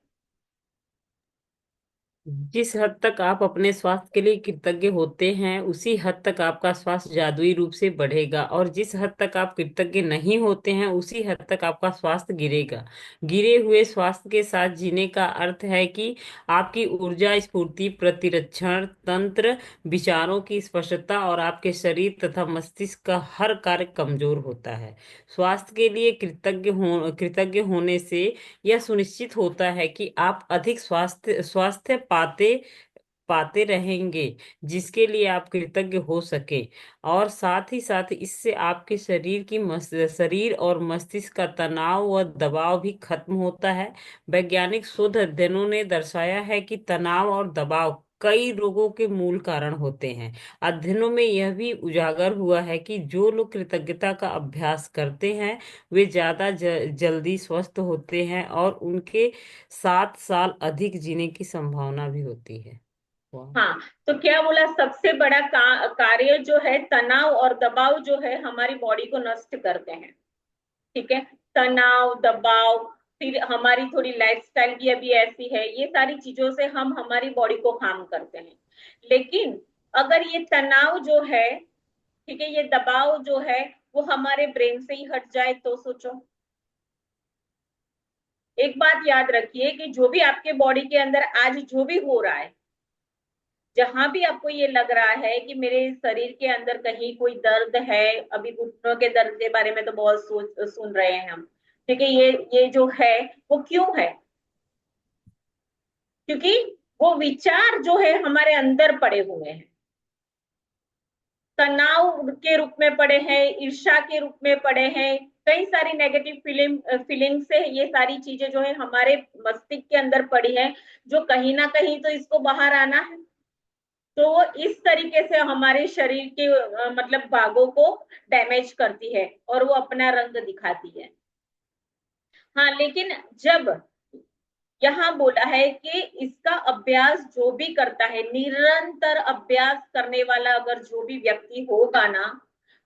जिस हद तक आप अपने स्वास्थ्य के लिए कृतज्ञ होते हैं उसी हद तक आपका स्वास्थ्य जादुई रूप से बढ़ेगा, और जिस हद तक आप कृतज्ञ नहीं होते हैं उसी हद तक आपका स्वास्थ्य गिरेगा। गिरे हुए स्वास्थ्य के साथ जीने का अर्थ है कि आपकी ऊर्जा, स्फूर्ति, प्रतिरक्षण तंत्र, विचारों की स्पष्टता और आपके शरीर तथा मस्तिष्क का हर कार्य कमजोर होता है। स्वास्थ्य के लिए कृतज्ञ होने से यह सुनिश्चित होता है कि आप अधिक स्वास्थ्य स्वास्थ्य पाते पाते रहेंगे, जिसके लिए आप कृतज्ञ हो सके। और साथ ही साथ इससे आपके शरीर और मस्तिष्क का तनाव व दबाव भी खत्म होता है। वैज्ञानिक शोध अध्ययनों ने दर्शाया है कि तनाव और दबाव कई रोगों के मूल कारण होते हैं। अध्ययनों में यह भी उजागर हुआ है कि जो लोग कृतज्ञता का अभ्यास करते हैं वे जल्दी स्वस्थ होते हैं और उनके 7 साल अधिक जीने की संभावना भी होती है। वाह। हाँ, तो क्या बोला, सबसे बड़ा कार्य जो है तनाव और दबाव जो है हमारी बॉडी को नष्ट करते हैं। ठीक है, तनाव, दबाव, फिर हमारी थोड़ी लाइफस्टाइल भी अभी ऐसी है, ये सारी चीजों से हम हमारी बॉडी को हार्म करते हैं। लेकिन अगर ये तनाव जो है, ठीक है, ये दबाव जो है वो हमारे ब्रेन से ही हट जाए तो सोचो। एक बात याद रखिए कि जो भी आपके बॉडी के अंदर आज जो भी हो रहा है, जहां भी आपको ये लग रहा है कि मेरे शरीर के अंदर कहीं कोई दर्द है, अभी घुटनों के दर्द के बारे में तो बहुत सुन रहे हैं हम, ठीक है, ये जो है वो क्यों है? क्योंकि वो विचार जो है हमारे अंदर पड़े हुए हैं, तनाव के रूप में पड़े हैं, ईर्ष्या के रूप में पड़े हैं, कई सारी नेगेटिव फीलिंग से ये सारी चीजें जो है हमारे मस्तिष्क के अंदर पड़ी है, जो कहीं ना कहीं तो इसको बाहर आना है। तो वो इस तरीके से हमारे शरीर के मतलब भागों को डैमेज करती है और वो अपना रंग दिखाती है। हाँ, लेकिन जब यहाँ बोला है कि इसका अभ्यास जो भी करता है, निरंतर अभ्यास करने वाला अगर जो भी व्यक्ति होगा ना,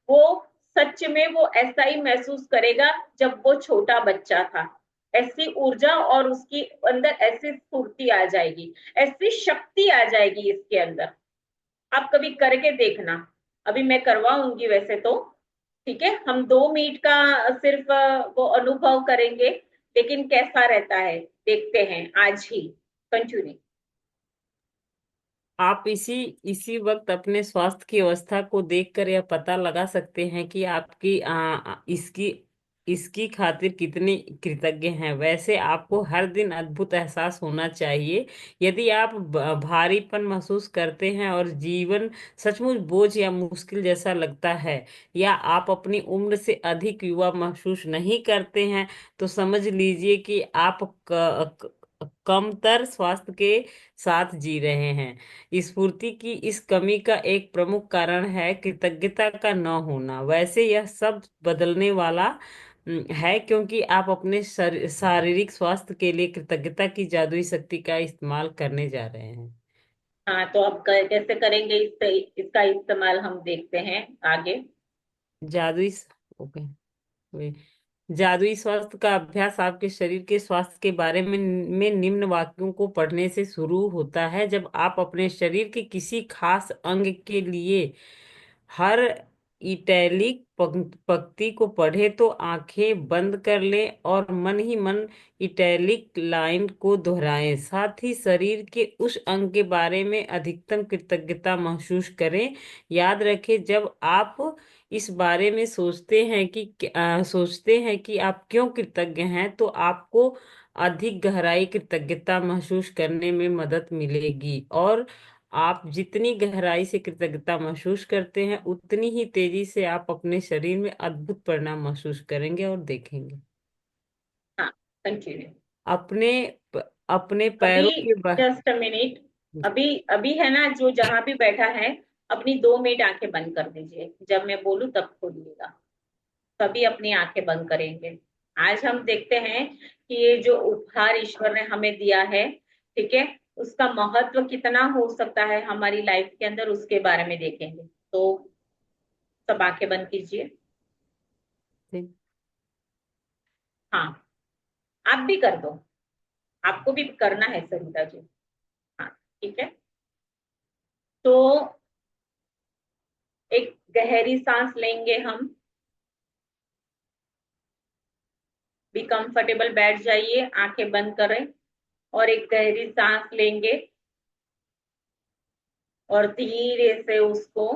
वो सच में वो ऐसा ही महसूस करेगा जब वो छोटा बच्चा था। ऐसी ऊर्जा और उसकी अंदर ऐसी स्फूर्ति आ जाएगी, ऐसी शक्ति आ जाएगी इसके अंदर। आप कभी करके देखना, अभी मैं करवाऊंगी वैसे तो। ठीक है, हम 2 मिनट का सिर्फ वो अनुभव करेंगे, लेकिन कैसा रहता है देखते हैं आज ही। कंटिन्यू। आप इसी इसी वक्त अपने स्वास्थ्य की अवस्था को देखकर यह पता लगा सकते हैं कि आपकी इसकी इसकी खातिर कितने कृतज्ञ हैं। वैसे आपको हर दिन अद्भुत एहसास होना चाहिए। यदि आप भारीपन महसूस करते हैं और जीवन सचमुच बोझ या मुश्किल जैसा लगता है, या आप अपनी उम्र से अधिक युवा महसूस नहीं करते हैं, तो समझ लीजिए कि आप कमतर स्वास्थ्य के साथ जी रहे हैं। स्फूर्ति की इस कमी का एक प्रमुख कारण है कृतज्ञता का न होना। वैसे यह सब बदलने वाला है, क्योंकि आप अपने शारीरिक स्वास्थ्य के लिए कृतज्ञता की जादुई शक्ति का इस्तेमाल करने जा रहे हैं। हाँ, तो अब कैसे करेंगे इसका इस्तेमाल हम देखते हैं आगे। जादुई ओके वे- जादुई स्वास्थ्य का अभ्यास आपके शरीर के स्वास्थ्य के बारे में निम्न वाक्यों को पढ़ने से शुरू होता है। जब आप अपने शरीर के किसी खास अंग के लिए हर इटैलिक पंक्ति को पढ़े तो आंखें बंद कर लें और मन ही मन इटैलिक लाइन को दोहराएं। साथ ही शरीर के उस अंग के बारे में अधिकतम कृतज्ञता महसूस करें। याद रखें, जब आप इस बारे में सोचते हैं कि आप क्यों कृतज्ञ हैं, तो आपको अधिक गहराई कृतज्ञता महसूस करने में मदद मिलेगी। और आप जितनी गहराई से कृतज्ञता महसूस करते हैं उतनी ही तेजी से आप अपने शरीर में अद्भुत परिणाम महसूस करेंगे और देखेंगे। हाँ, कंटिन्यू। अपने अपने अभी पैरों के जस्ट अ मिनट, अभी अभी है ना, जो जहां भी बैठा है अपनी 2 मिनट आंखें बंद कर दीजिए, जब मैं बोलूं तब खोलिएगा। सभी अपनी आंखें बंद करेंगे। आज हम देखते हैं कि ये जो उपहार ईश्वर ने हमें दिया है, ठीक है, उसका महत्व कितना हो सकता है हमारी लाइफ के अंदर, उसके बारे में देखेंगे। तो सब आंखें बंद कीजिए। ठीक। हाँ, आप भी कर दो, आपको भी करना है सरिता जी। हाँ, ठीक है। तो एक गहरी सांस लेंगे हम। भी कंफर्टेबल बैठ जाइए, आंखें बंद करें और एक गहरी सांस लेंगे और धीरे से उसको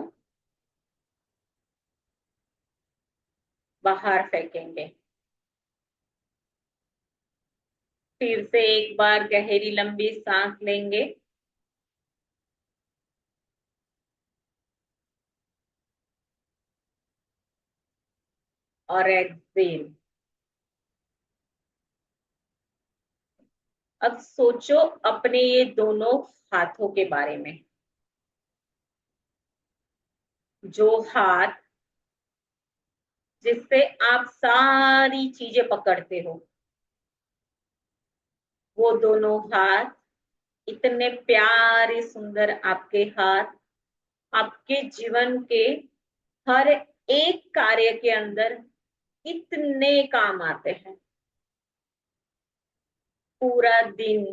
बाहर फेंकेंगे। फिर से एक बार गहरी लंबी सांस लेंगे और एक्सहेल। अब सोचो अपने ये दोनों हाथों के बारे में। जो हाथ जिससे आप सारी चीजें पकड़ते हो, वो दोनों हाथ, इतने प्यारे सुंदर आपके हाथ, आपके जीवन के हर एक कार्य के अंदर इतने काम आते हैं। पूरा दिन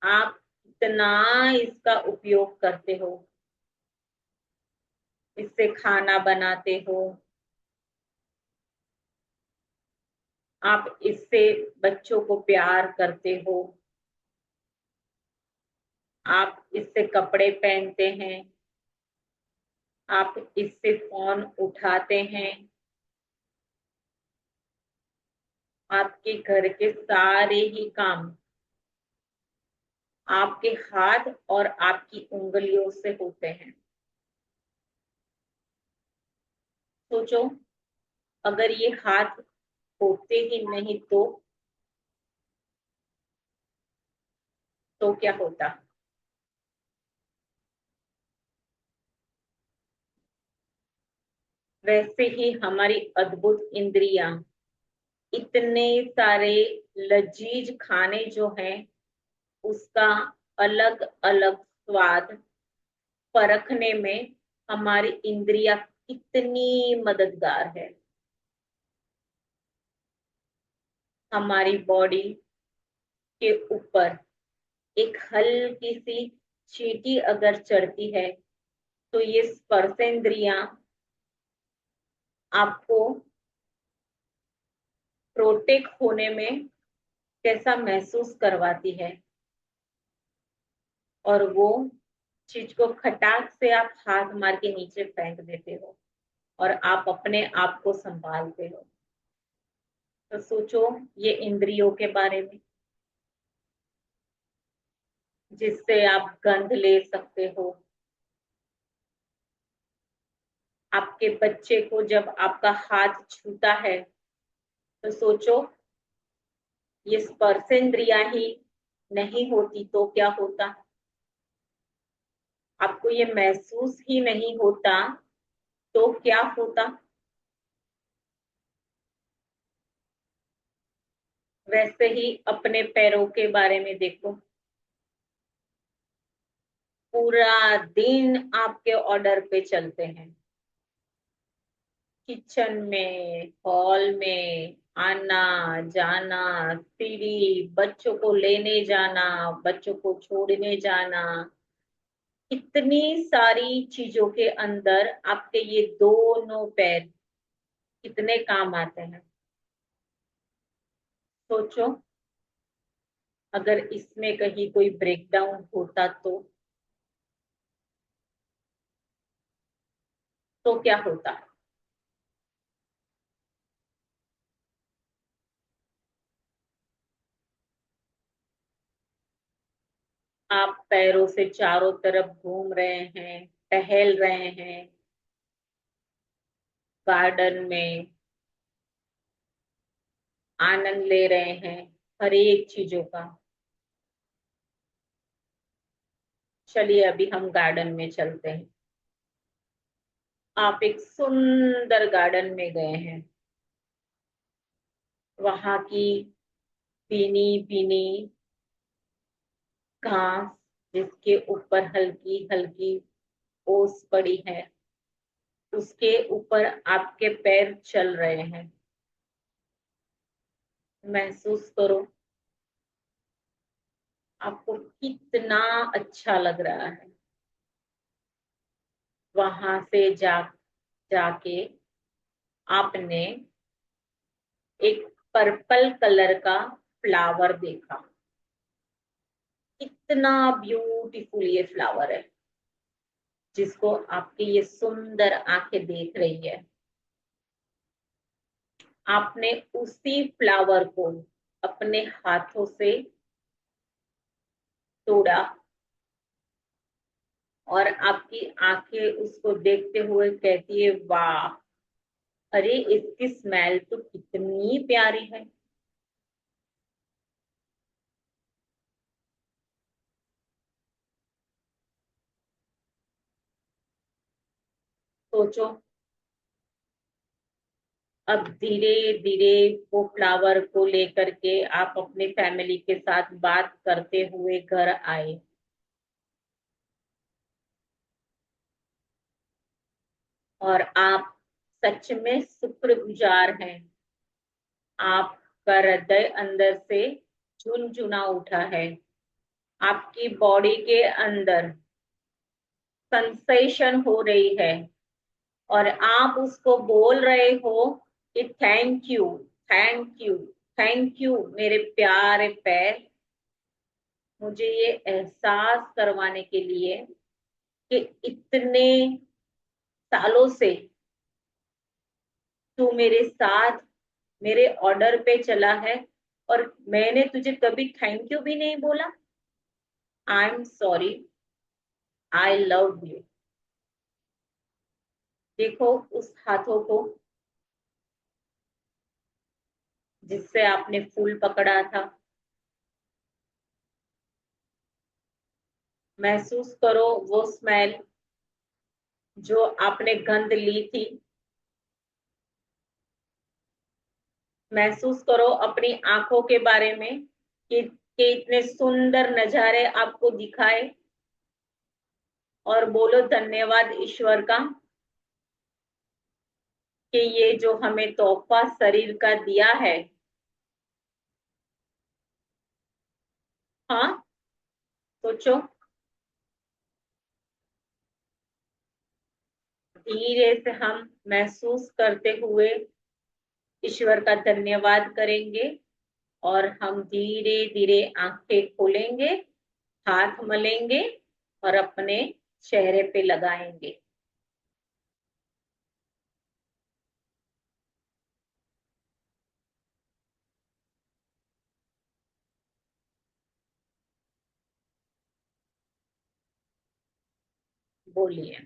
आप इतना इसका उपयोग करते हो, इससे खाना बनाते हो, आप इससे बच्चों को प्यार करते हो, आप इससे कपड़े पहनते हैं, आप इससे फोन उठाते हैं, आपके घर के सारे ही काम आपके हाथ और आपकी उंगलियों से होते हैं। सोचो अगर ये हाथ होते ही नहीं तो क्या होता। वैसे ही हमारी अद्भुत इंद्रियां, इतने सारे लजीज खाने जो हैं उसका अलग अलग स्वाद परखने में हमारी इंद्रियां कितनी मददगार है। हमारी बॉडी के ऊपर एक हल्की सी चींटी अगर चढ़ती है तो ये स्पर्शेंद्रियां आपको प्रोटेक्ट होने में कैसा महसूस करवाती है, और वो चीज को खटाक से आप हाथ मार के नीचे फेंक देते हो और आप अपने आप को संभालते हो। तो सोचो ये इंद्रियों के बारे में, जिससे आप गंध ले सकते हो। आपके बच्चे को जब आपका हाथ छूता है तो सोचो ये स्पर्शेंद्रियां ही नहीं होती तो क्या होता। आपको ये महसूस ही नहीं होता तो क्या होता। वैसे ही अपने पैरों के बारे में देखो। पूरा दिन आपके ऑर्डर पे चलते हैं, किचन में, हॉल में, आना जाना, सीढ़ी, बच्चों को लेने जाना, बच्चों को छोड़ने जाना, इतनी सारी चीजों के अंदर आपके ये दोनों पैर कितने काम आते हैं। सोचो अगर इसमें कहीं कोई ब्रेकडाउन होता तो क्या होता। आप पैरों से चारों तरफ घूम रहे हैं, टहल रहे हैं गार्डन में, आनंद ले रहे हैं हर एक चीजों का। चलिए अभी हम गार्डन में चलते हैं। आप एक सुंदर गार्डन में गए हैं, वहां की पीनी पीनी घास, जिसके ऊपर हल्की हल्की ओस पड़ी है, उसके ऊपर आपके पैर चल रहे हैं। महसूस करो आपको कितना अच्छा लग रहा है। वहां से जाके आपने एक पर्पल कलर का फ्लावर देखा। कितना ब्यूटीफुल ये फ्लावर है, जिसको आपकी ये सुंदर आंखें देख रही है। आपने उसी फ्लावर को अपने हाथों से तोड़ा और आपकी आंखें उसको देखते हुए कहती है, वाह, अरे इसकी स्मेल तो कितनी प्यारी है। सोचो, अब धीरे धीरे वो फ्लावर को लेकर के आप अपने फैमिली के साथ बात करते हुए घर आए। और आप सच में शुक्रगुजार हैं। आपका हृदय अंदर से झुनझुना उठा है। आपकी बॉडी के अंदर सेंसेशन हो रही है और आप उसको बोल रहे हो कि thank you, thank you, thank you मेरे प्यारे पैर, मुझे ये एहसास करवाने के लिए कि इतने सालों से तू मेरे साथ मेरे ऑर्डर पे चला है और मैंने तुझे कभी थैंक यू भी नहीं बोला। I am sorry, I love you. देखो उस हाथों को जिससे आपने फूल पकड़ा था। महसूस करो वो स्मेल जो आपने गंध ली थी। महसूस करो अपनी आंखों के बारे में कि इतने सुंदर नजारे आपको दिखाए। और बोलो धन्यवाद ईश्वर का कि ये जो हमें तोहफा शरीर का दिया है। हाँ, सोचो। धीरे से हम महसूस करते हुए ईश्वर का धन्यवाद करेंगे और हम धीरे धीरे आंखें खोलेंगे, हाथ मलेंगे और अपने चेहरे पे लगाएंगे। बोलिए,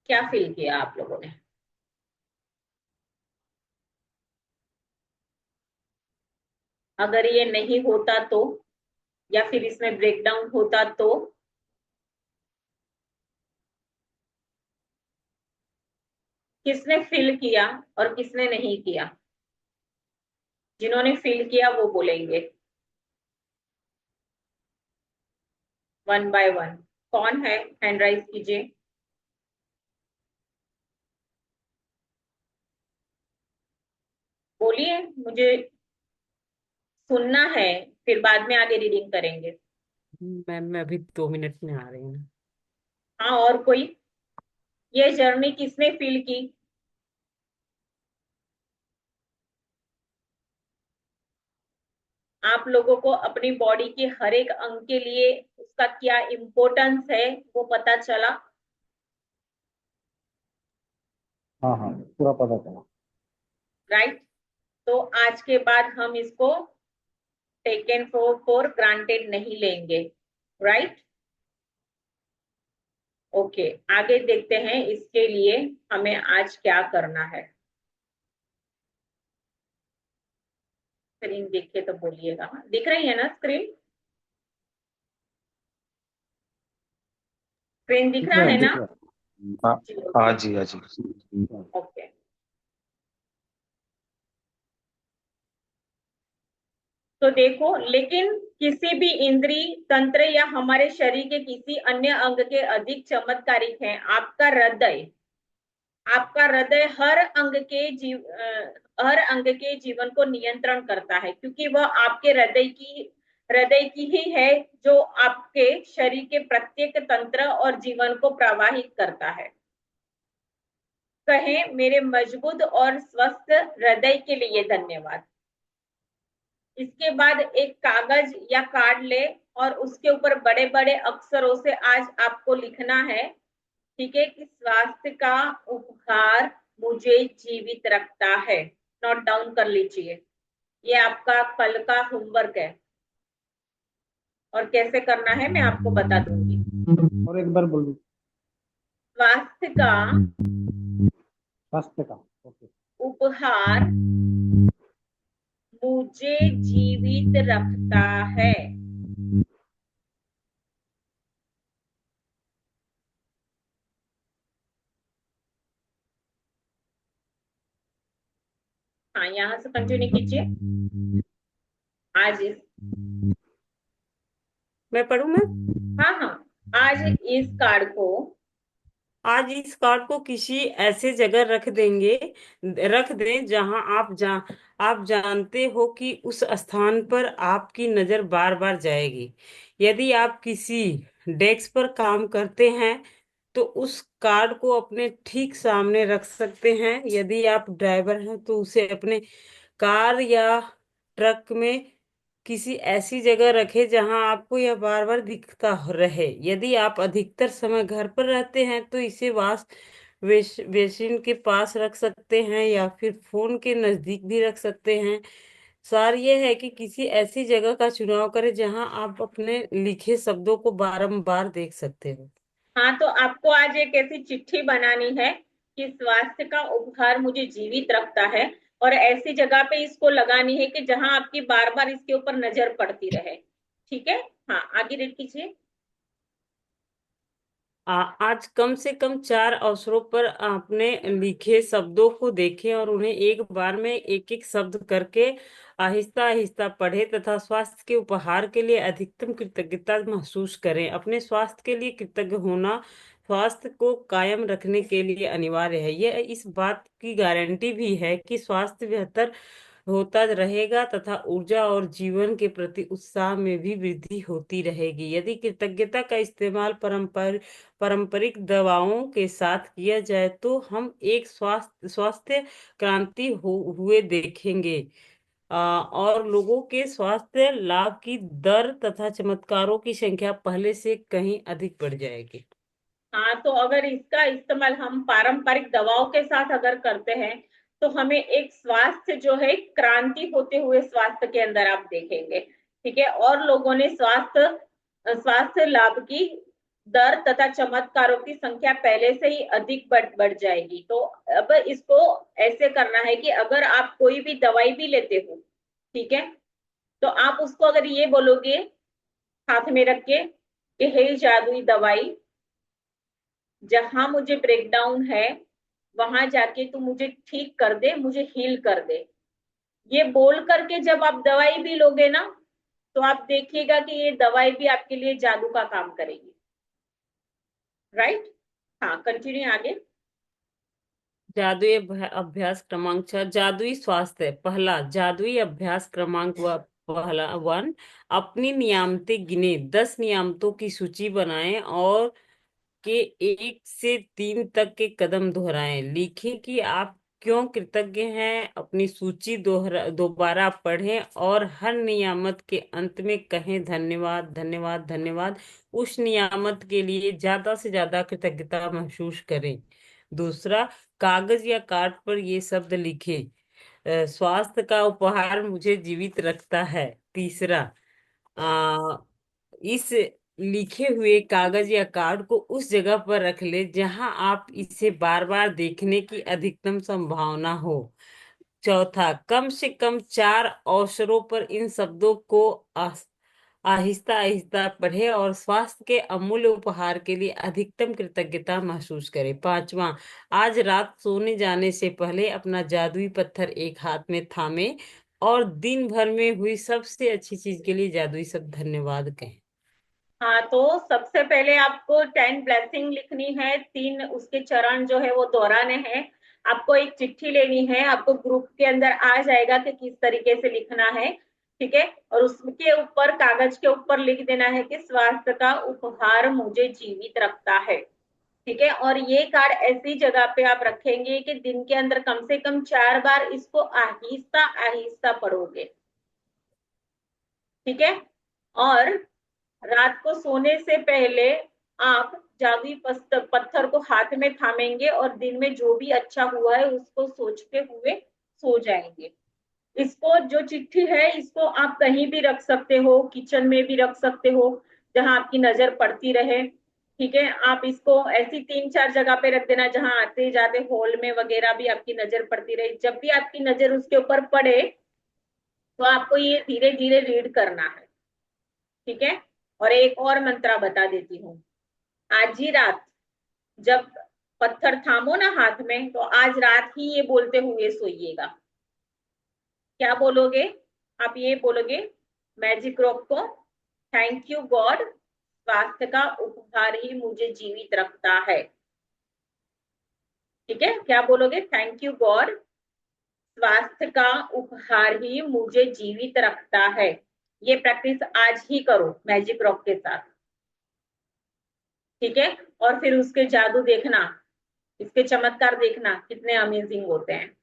क्या फील किया आप लोगों ने? अगर ये नहीं होता तो, या फिर इसमें ब्रेकडाउन होता तो? किसने फील किया और किसने नहीं किया? जिन्होंने फील किया वो बोलेंगे वन बाय वन। कौन है? हैंड राइज कीजिए। बोलिए, मुझे सुनना है, फिर बाद में आगे रीडिंग करेंगे। मैम मैं अभी 2 मिनट में आ रही हूँ। हाँ, और कोई? ये जर्नी किसने फील की? आप लोगों को अपनी बॉडी के हर एक अंग के लिए उसका क्या इम्पोर्टेंस है वो पता चला? हाँ हाँ, पूरा पता चला। राइट। तो आज के बाद हम इसको टेकन फॉर ग्रांटेड नहीं लेंगे। राइट। ओके, आगे देखते हैं इसके लिए हमें आज क्या करना है। स्क्रीन देखे तो बोलिएगा। दिख रही है ना स्क्रीन? स्क्रीन दिख ठीक रहा है, है ना? दिख रहा है। हाँ। जी, हाँ ओके। जी, हाँ जी। ओके, तो देखो, लेकिन किसी भी इंद्रिय तंत्र या हमारे शरीर के किसी अन्य अंग के अधिक चमत्कारिक है आपका हृदय। आपका हृदय हर अंग के जीवन को नियंत्रण करता है, क्योंकि वह आपके हृदय की ही है जो आपके शरीर के प्रत्येक तंत्र और जीवन को प्रवाहित करता है। कहें, मेरे मजबूत और स्वस्थ हृदय के लिए धन्यवाद। इसके बाद एक कागज या कार्ड ले और उसके ऊपर बड़े बड़े अक्षरों से आज आपको लिखना है, ठीक है, कि स्वास्थ्य का उपहार मुझे जीवित रखता है। नोट डाउन कर लीजिए, ये आपका कल का होमवर्क है। और कैसे करना है मैं आपको बता दूंगी। और एक बार बोलो। स्वास्थ्य का स्वास्थ्य का, ओके। उपहार मुझे जीवित रखता है। हाँ, यहां से कंटिन्यू कीजिए। आज इस मैं पढ़ूं मैं? हाँ हाँ, आज इस कार्ड को किसी ऐसे जगह रख दें जहां आप जानते हो कि उस स्थान पर आपकी नजर बार बार जाएगी। यदि आप किसी डेस्क पर काम करते हैं तो उस कार्ड को अपने ठीक सामने रख सकते हैं। यदि आप ड्राइवर हैं तो उसे अपने कार या ट्रक में किसी ऐसी जगह रखें जहां आपको यह बार बार दिखता रहे। यदि आप अधिकतर समय घर पर रहते हैं तो इसे वॉश बेसिन के पास रख सकते हैं या फिर फोन के नजदीक भी रख सकते हैं। सार यह है कि किसी ऐसी जगह का चुनाव करें जहां आप अपने लिखे शब्दों को बारंबार देख सकते हो। हाँ, तो आपको आज एक ऐसी चिट्ठी बनानी है कि स्वास्थ्य का उपहार मुझे जीवित रखता है, और ऐसी जगह पे इसको लगानी है कि जहां आपकी बार बार इसके ऊपर नजर पड़ती रहे। ठीक है। हाँ, आगे रीड कीजिए। आज कम से कम 4 अवसरों पर आपने लिखे शब्दों को देखें और उन्हें एक बार में एक एक शब्द करके आहिस्ता आहिस्ता पढ़ें तथा स्वास्थ्य के उपहार के लिए अधिकतम कृतज्ञता महसूस करें। अपने स्वास्थ्य के लिए कृतज्ञ होना स्वास्थ्य को कायम रखने के लिए अनिवार्य है। यह इस बात की गारंटी भी है कि स्वास्थ्य बेहतर होता रहेगा तथा ऊर्जा और जीवन के प्रति उत्साह में भी वृद्धि होती रहेगी। यदि कृतज्ञता का इस्तेमाल पारंपरिक दवाओं के साथ किया जाए तो हम एक स्वास्थ्य क्रांति हुए देखेंगे। और लोगों के स्वास्थ्य लाभ की दर तथा चमत्कारों की संख्या पहले से कहीं अधिक बढ़ जाएगी। हाँ, तो अगर इसका इस्तेमाल हम पारंपरिक दवाओं के साथ अगर करते हैं तो हमें एक स्वास्थ्य जो है क्रांति होते हुए स्वास्थ्य के अंदर आप देखेंगे। ठीक है। और लोगों ने स्वास्थ्य लाभ की दर तथा चमत्कारों की संख्या पहले से ही अधिक बढ़ जाएगी। तो अब इसको ऐसे करना है कि अगर आप कोई भी दवाई भी लेते हो, ठीक है, तो आप उसको अगर ये बोलोगे हाथ में रख के कि हे जादुई दवाई, जहां मुझे ब्रेकडाउन है वहां जाके तू मुझे ठीक कर दे, मुझे हील कर दे। ये बोल करके जब आप दवाई भी लोगे ना, तो आप देखिएगा कि ये दवाई भी आपके लिए जादू का काम करेगी। राइट। हाँ, कंटिन्यू आगे। जादुई अभ्यास क्रमांक 6, जादुई स्वास्थ्य। पहला जादुई अभ्यास क्रमांक पहला 1, अपनी नियामतें गिने। 10 नियामतों की सूची बनाएं और के 1 से 3 तक के कदम दोहराएं। लिखें कि आप क्यों कृतज्ञ हैं। अपनी सूची दोबारा पढ़ें और हर नियामत के अंत में कहें धन्यवाद धन्यवाद धन्यवाद। उस नियामत के लिए ज्यादा से ज्यादा कृतज्ञता महसूस करें। दूसरा, कागज या कार्ड पर ये शब्द लिखें, स्वास्थ्य का उपहार मुझे जीवित रखता है। तीसरा, आ, इस लिखे हुए कागज या कार्ड को उस जगह पर रख ले जहां आप इसे बार बार देखने की अधिकतम संभावना हो। चौथा, कम से कम 4 अवसरों पर इन शब्दों को आहिस्ता आहिस्ता पढ़े और स्वास्थ्य के अमूल्य उपहार के लिए अधिकतम कृतज्ञता महसूस करें। पांचवा, आज रात सोने जाने से पहले अपना जादुई पत्थर एक हाथ में थामे और दिन भर में हुई सबसे अच्छी चीज के लिए जादुई सब धन्यवाद कहें। हाँ, तो सबसे पहले आपको 10 ब्लेसिंग लिखनी है, 3 उसके चरण जो है वो दोहराने हैं। आपको एक चिट्ठी लेनी है, आपको ग्रुप के अंदर आ जाएगा कि किस तरीके से लिखना है। ठीक है, और उसके ऊपर कागज के ऊपर लिख देना है कि स्वास्थ्य का उपहार मुझे जीवित रखता है। ठीक है, और ये कार्ड ऐसी जगह पे आप रखेंगे कि दिन के अंदर कम से कम 4 बार इसको आहिस्ता आहिस्ता पढ़ोगे। ठीक है, और रात को सोने से पहले आप जादुई पत्थर को हाथ में थामेंगे और दिन में जो भी अच्छा हुआ है उसको सोचते हुए सो जाएंगे। इसको जो चिट्ठी है इसको आप कहीं भी रख सकते हो, किचन में भी रख सकते हो जहां आपकी नजर पड़ती रहे। ठीक है, आप इसको ऐसी 3-4 जगह पे रख देना जहां आते जाते हॉल में वगैरह भी आपकी नजर पड़ती रहे। जब भी आपकी नजर उसके ऊपर पड़े तो आपको ये धीरे धीरे रीड करना है। ठीक है, और एक और मंत्रा बता देती हूँ। आज ही रात जब पत्थर थामो ना हाथ में, तो आज रात ही ये बोलते हुए सोइएगा। क्या बोलोगे? आप ये बोलोगे, मैजिक रॉक को, थैंक यू गॉड, स्वास्थ्य का उपहार ही मुझे जीवित रखता है। ठीक है, क्या बोलोगे? थैंक यू गॉड, स्वास्थ्य का उपहार ही मुझे जीवित रखता है। ये प्रैक्टिस आज ही करो मैजिक रॉक के साथ। ठीक है, और फिर उसके जादू देखना, इसके चमत्कार देखना कितने अमेजिंग होते हैं।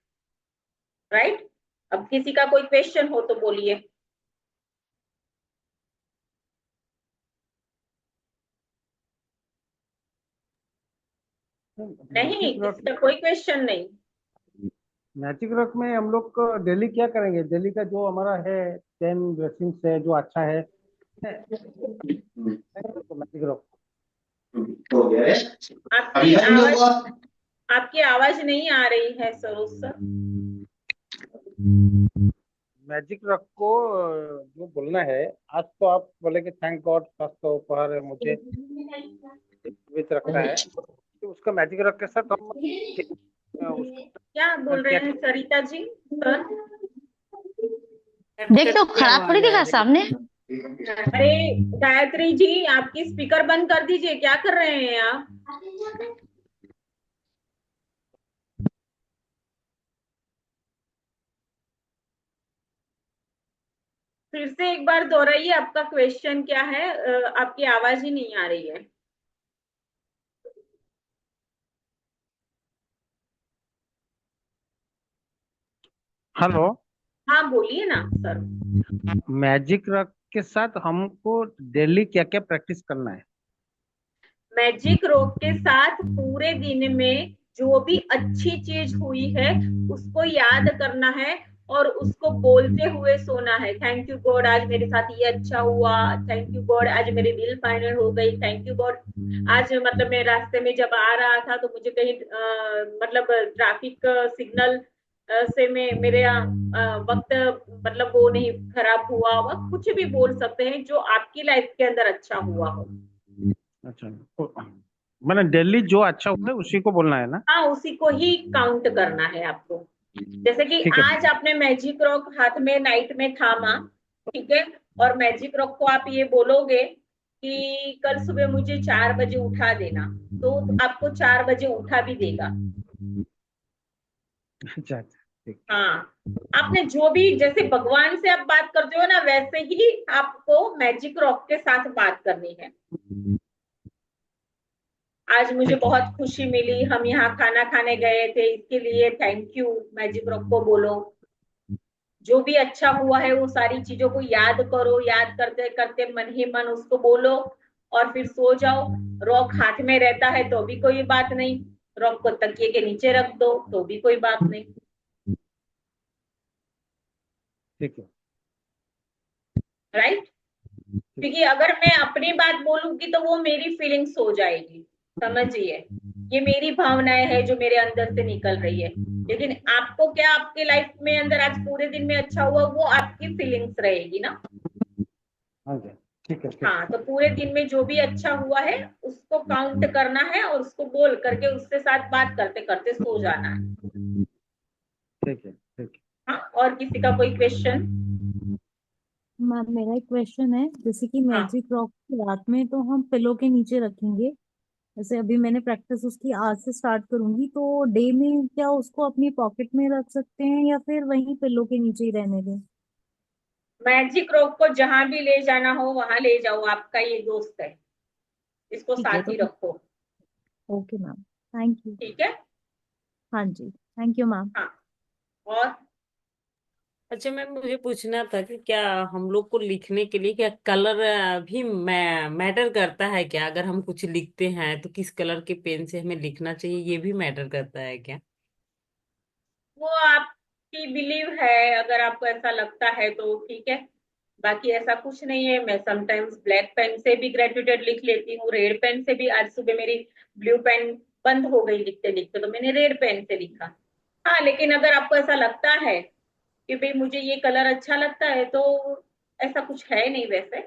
राइट, अब किसी का कोई क्वेश्चन हो तो बोलिए। नहीं, मैजिक रॉक, किसी का कोई क्वेश्चन नहीं। मैजिक रॉक में हम लोग को डेली क्या करेंगे? डेली का जो हमारा है 10 ब्लेसिंग्स है जो अच्छा है, तो मैजिक रॉक। हो गया है। अभी आपकी है नहीं आवाज हुआ। आपकी आवाज नहीं आ रही है सरोज सर। मैजिक रॉक को जो बोलना है, आज तो आप बोले कि थैंक गॉड स्वास्थ्य उपहार है मुझे जीवित रखता है, तो उसका मैजिक रॉक के साथ हम उसका क्या बोल रहे क्या? हैं सरिता जी सर? कट देख कट तो के खराब थोड़ी आवाज आ दिखा रही सामने। अरे गायत्री जी, आपकी स्पीकर बंद कर दीजिए, क्या कर रहे हैं आप? फिर से एक बार दोहराइए, आपका क्वेश्चन क्या है? आपकी आवाज ही नहीं आ रही है। हेलो। हाँ बोलिए ना सर। मैजिक रॉक के साथ हमको डेली क्या क्या प्रैक्टिस करना है? मैजिक रॉक के साथ पूरे दिन में जो भी अच्छी चीज हुई है उसको याद करना है और उसको बोलते हुए सोना है। थैंक यू गॉड, आज मेरे साथ ये अच्छा हुआ। थैंक यू गॉड, आज मेरी डील फाइनल हो गई। थैंक यू गॉड, आज मतलब मैं रास्ते में जब आ रहा था तो मुझे कहीं मतलब ट्रैफिक सिग्नल से में मेरे वक्त मतलब वो नहीं खराब हुआ। वक्त कुछ भी बोल सकते हैं जो आपकी लाइफ के अंदर अच्छा हुआ हो। अच्छा, मैंने डेली जो अच्छा हुआ है उसी को बोलना है ना? हाँ, उसी को ही काउंट करना है आपको। जैसे कि ठीक है। आज आपने मैजिक रॉक हाथ में नाइट में थामा, ठीक है, और मैजिक रॉक को आप ये बोलोगे कि कल सुबह मुझे 4 बजे उठा देना, तो आपको 4 बजे उठा भी देगा। अच्छा अच्छा, ठीक। हाँ, आपने जो भी जैसे भगवान से आप बात करते हो ना वैसे ही आपको मैजिक रॉक के साथ बात करनी है। आज मुझे ठीक है। बहुत खुशी मिली, हम यहाँ खाना खाने गए थे, इसके लिए थैंक यू, मैजिक रॉक को बोलो। जो भी अच्छा हुआ है वो सारी चीजों को याद करो, याद करते करते मन ही मन उसको बोलो और फिर सो जाओ। रॉक हाथ में रहता है तो भी कोई बात नहीं, रॉक को तकिए के नीचे रख दो तो भी कोई बात नहीं। ठीक है। राइट, क्योंकि अगर मैं अपनी बात बोलूंगी तो वो मेरी फीलिंग्स हो जाएगी। समझिए, ये मेरी भावनाएं है जो मेरे अंदर से निकल रही है। लेकिन आपको क्या आपके लाइफ में अंदर आज पूरे दिन में अच्छा हुआ वो आपकी फीलिंग्स रहेगी ना। हाँ जी, ठीक है, ठीक। हाँ, तो पूरे दिन में जो भी अच्छा हुआ है उसको काउंट करना है और उसको बोल करके उसके साथ बात करते करते सो जाना है। ठीक है, ठीक है। हाँ, और किसी का कोई क्वेश्चन? मैम मेरा एक क्वेश्चन है, जैसे कि हाँ, मैजिक रॉक रात में तो हम पिलो के नीचे रखेंगे। जैसे अभी मैंने प्रैक्टिस उसकी आज से स्टार्ट करूंगी, तो डे में क्या उसको अपनी पॉकेट में रख सकते हैं या फिर वहीं पिलो के नीचे ही रहने दें? मैजिक रॉक को जहां भी ले जाना हो वहां ले जाओ, आपका ये दोस्त है, इसको ठीक है साथ तो। ही रखो। Okay ma'am, thank you. ठीक है। हाँ जी, थैंक यू मैम। हाँ, और अच्छा मैम, मुझे पूछना था कि क्या हम लोग को लिखने के लिए क्या कलर भी मैटर करता है क्या? अगर हम कुछ लिखते हैं तो किस कलर के पेन से हमें लिखना चाहिए, ये भी मैटर करता है क्या? वो आपकी बिलीव है, अगर आपको ऐसा लगता है तो ठीक है, बाकी ऐसा कुछ नहीं है। मैं समटाइम्स ब्लैक पेन से भी ग्रेजुएटेड लिख लेती हूँ, रेड पेन से भी। आज सुबह मेरी ब्लू पेन बंद हो गई लिखते लिखते, तो मैंने रेड पेन से लिखा। हाँ, लेकिन अगर आपको ऐसा लगता है कि भाई मुझे ये कलर अच्छा लगता है, तो ऐसा कुछ है नहीं वैसे।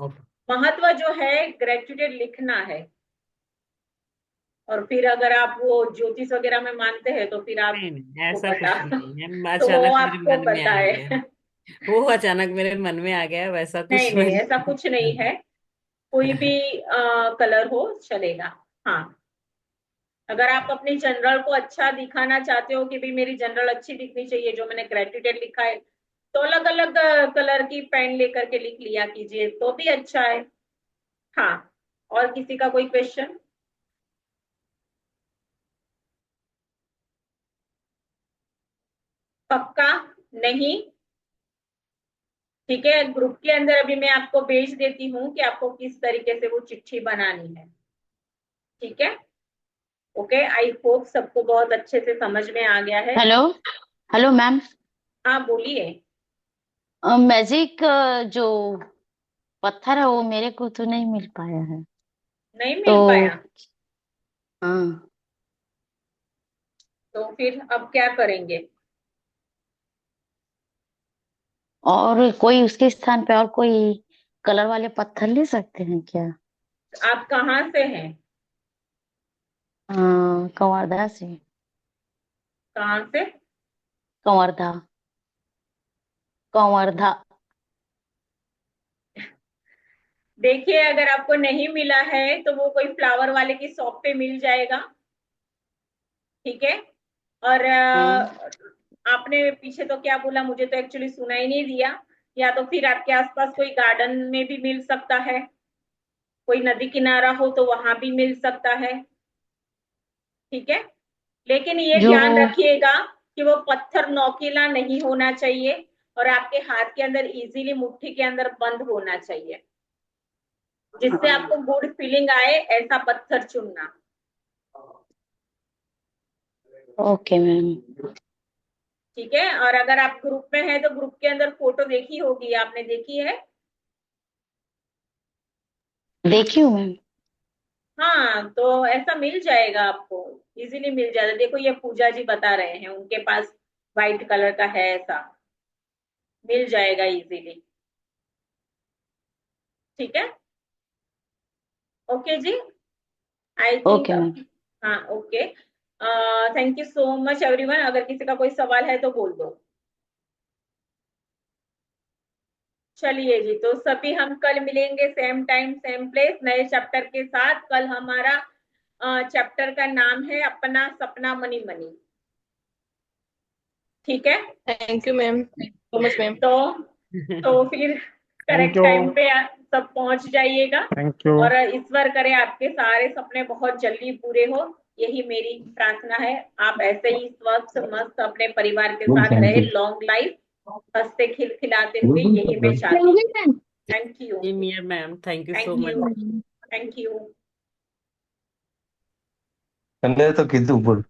ओके। महत्व जो है ग्रेजुएटेड लिखना है। और फिर अगर आप वो ज्योतिष वगैरह में मानते हैं तो फिर नहीं आपको नहीं, ऐसा पता। कुछ नहीं है, तो वो अचानक मेरे आपको मन में पता आ गया। है। वो अचानक मेरे मन में आ गया, वैसा नहीं कुछ मैं नहीं, ऐसा कुछ नहीं है, कोई भी कलर हो चलेगा। हाँ, अगर आप अपनी जनरल को अच्छा दिखाना चाहते हो कि भाई मेरी जनरल अच्छी दिखनी चाहिए, जो मैंने ग्रेजुएटेड लिखा है, तो अलग अलग कलर की पेन लेकर के लिख लिया कीजिए तो भी अच्छा है। हाँ, और किसी का कोई क्वेश्चन? पक्का? नहीं? ठीक है, ग्रुप के अंदर अभी मैं आपको भेज देती हूँ कि आपको किस तरीके से वो चिट्ठी बनानी है। ठीक है। ओके, आई होप सबको बहुत अच्छे से समझ में आ गया है। हेलो। Hello ma'am. हाँ, बोलिए। मैजिक जो पत्थर है वो मेरे को तो नहीं मिल पाया है। नहीं मिल तो पाया? हाँ। तो फिर अब क्या करेंगे? और कोई उसके स्थान पे और कोई कलर वाले पत्थर ले सकते हैं क्या? आप कहाँ से हैं? कवर्धा से। कहाँ से? कवर्धा। कवर्धा। देखिए, अगर आपको नहीं मिला है तो वो कोई फ्लावर वाले की शॉप पे मिल जाएगा। ठीक है। और हाँ। आपने पीछे तो क्या बोला, मुझे तो एक्चुअली सुना ही नहीं दिया। या तो फिर आपके आसपास कोई गार्डन में भी मिल सकता है, कोई नदी किनारा हो तो वहां भी मिल सकता है। ठीक है। लेकिन ये जो ध्यान रखिएगा कि वो पत्थर नोकीला नहीं होना चाहिए, और आपके हाथ के अंदर इजीली मुट्ठी के अंदर बंद होना चाहिए, जिससे आपको गुड फीलिंग आए, ऐसा पत्थर चुनना। Okay ma'am. ठीक है। और अगर आप ग्रुप में हैं तो ग्रुप के अंदर फोटो देखी होगी, आपने देखी है? देखी हूँ मैम। हाँ, तो ऐसा मिल जाएगा आपको, इजीली मिल जाएगा। देखो, ये पूजा जी बता रहे हैं, उनके पास व्हाइट कलर का है, ऐसा मिल जाएगा इजीली। ठीक है। ओके जी, आई थिंक। Okay ma'am. हाँ, okay. Thank you so much everyone. अगर किसी का कोई सवाल है तो बोल दो। चलिए जी, तो सभी हम कल मिलेंगे, सेम टाइम सेम प्लेस, नए चैप्टर के साथ। कल हमारा चैप्टर का नाम है अपना सपना मनी मनी। ठीक है। Thank you ma'am, so much ma'am. तो फिर थैंक करेक्ट यू। टाइम पे सब पहुंच जाइएगा। Thank you. और ईश्वर करे आपके सारे सपने बहुत जल्दी पूरे हो, यही मेरी प्रार्थना है। आप ऐसे ही स्वस्थ मस्त अपने परिवार के साथ रहे, लॉन्ग लाइफ, हंसते खिलखिलाते हुए, यही मैं चाहती हूँ। Thank you. Same here ma'am, thank you so thank much. You. Thank you. कन्ने तो कितु बोल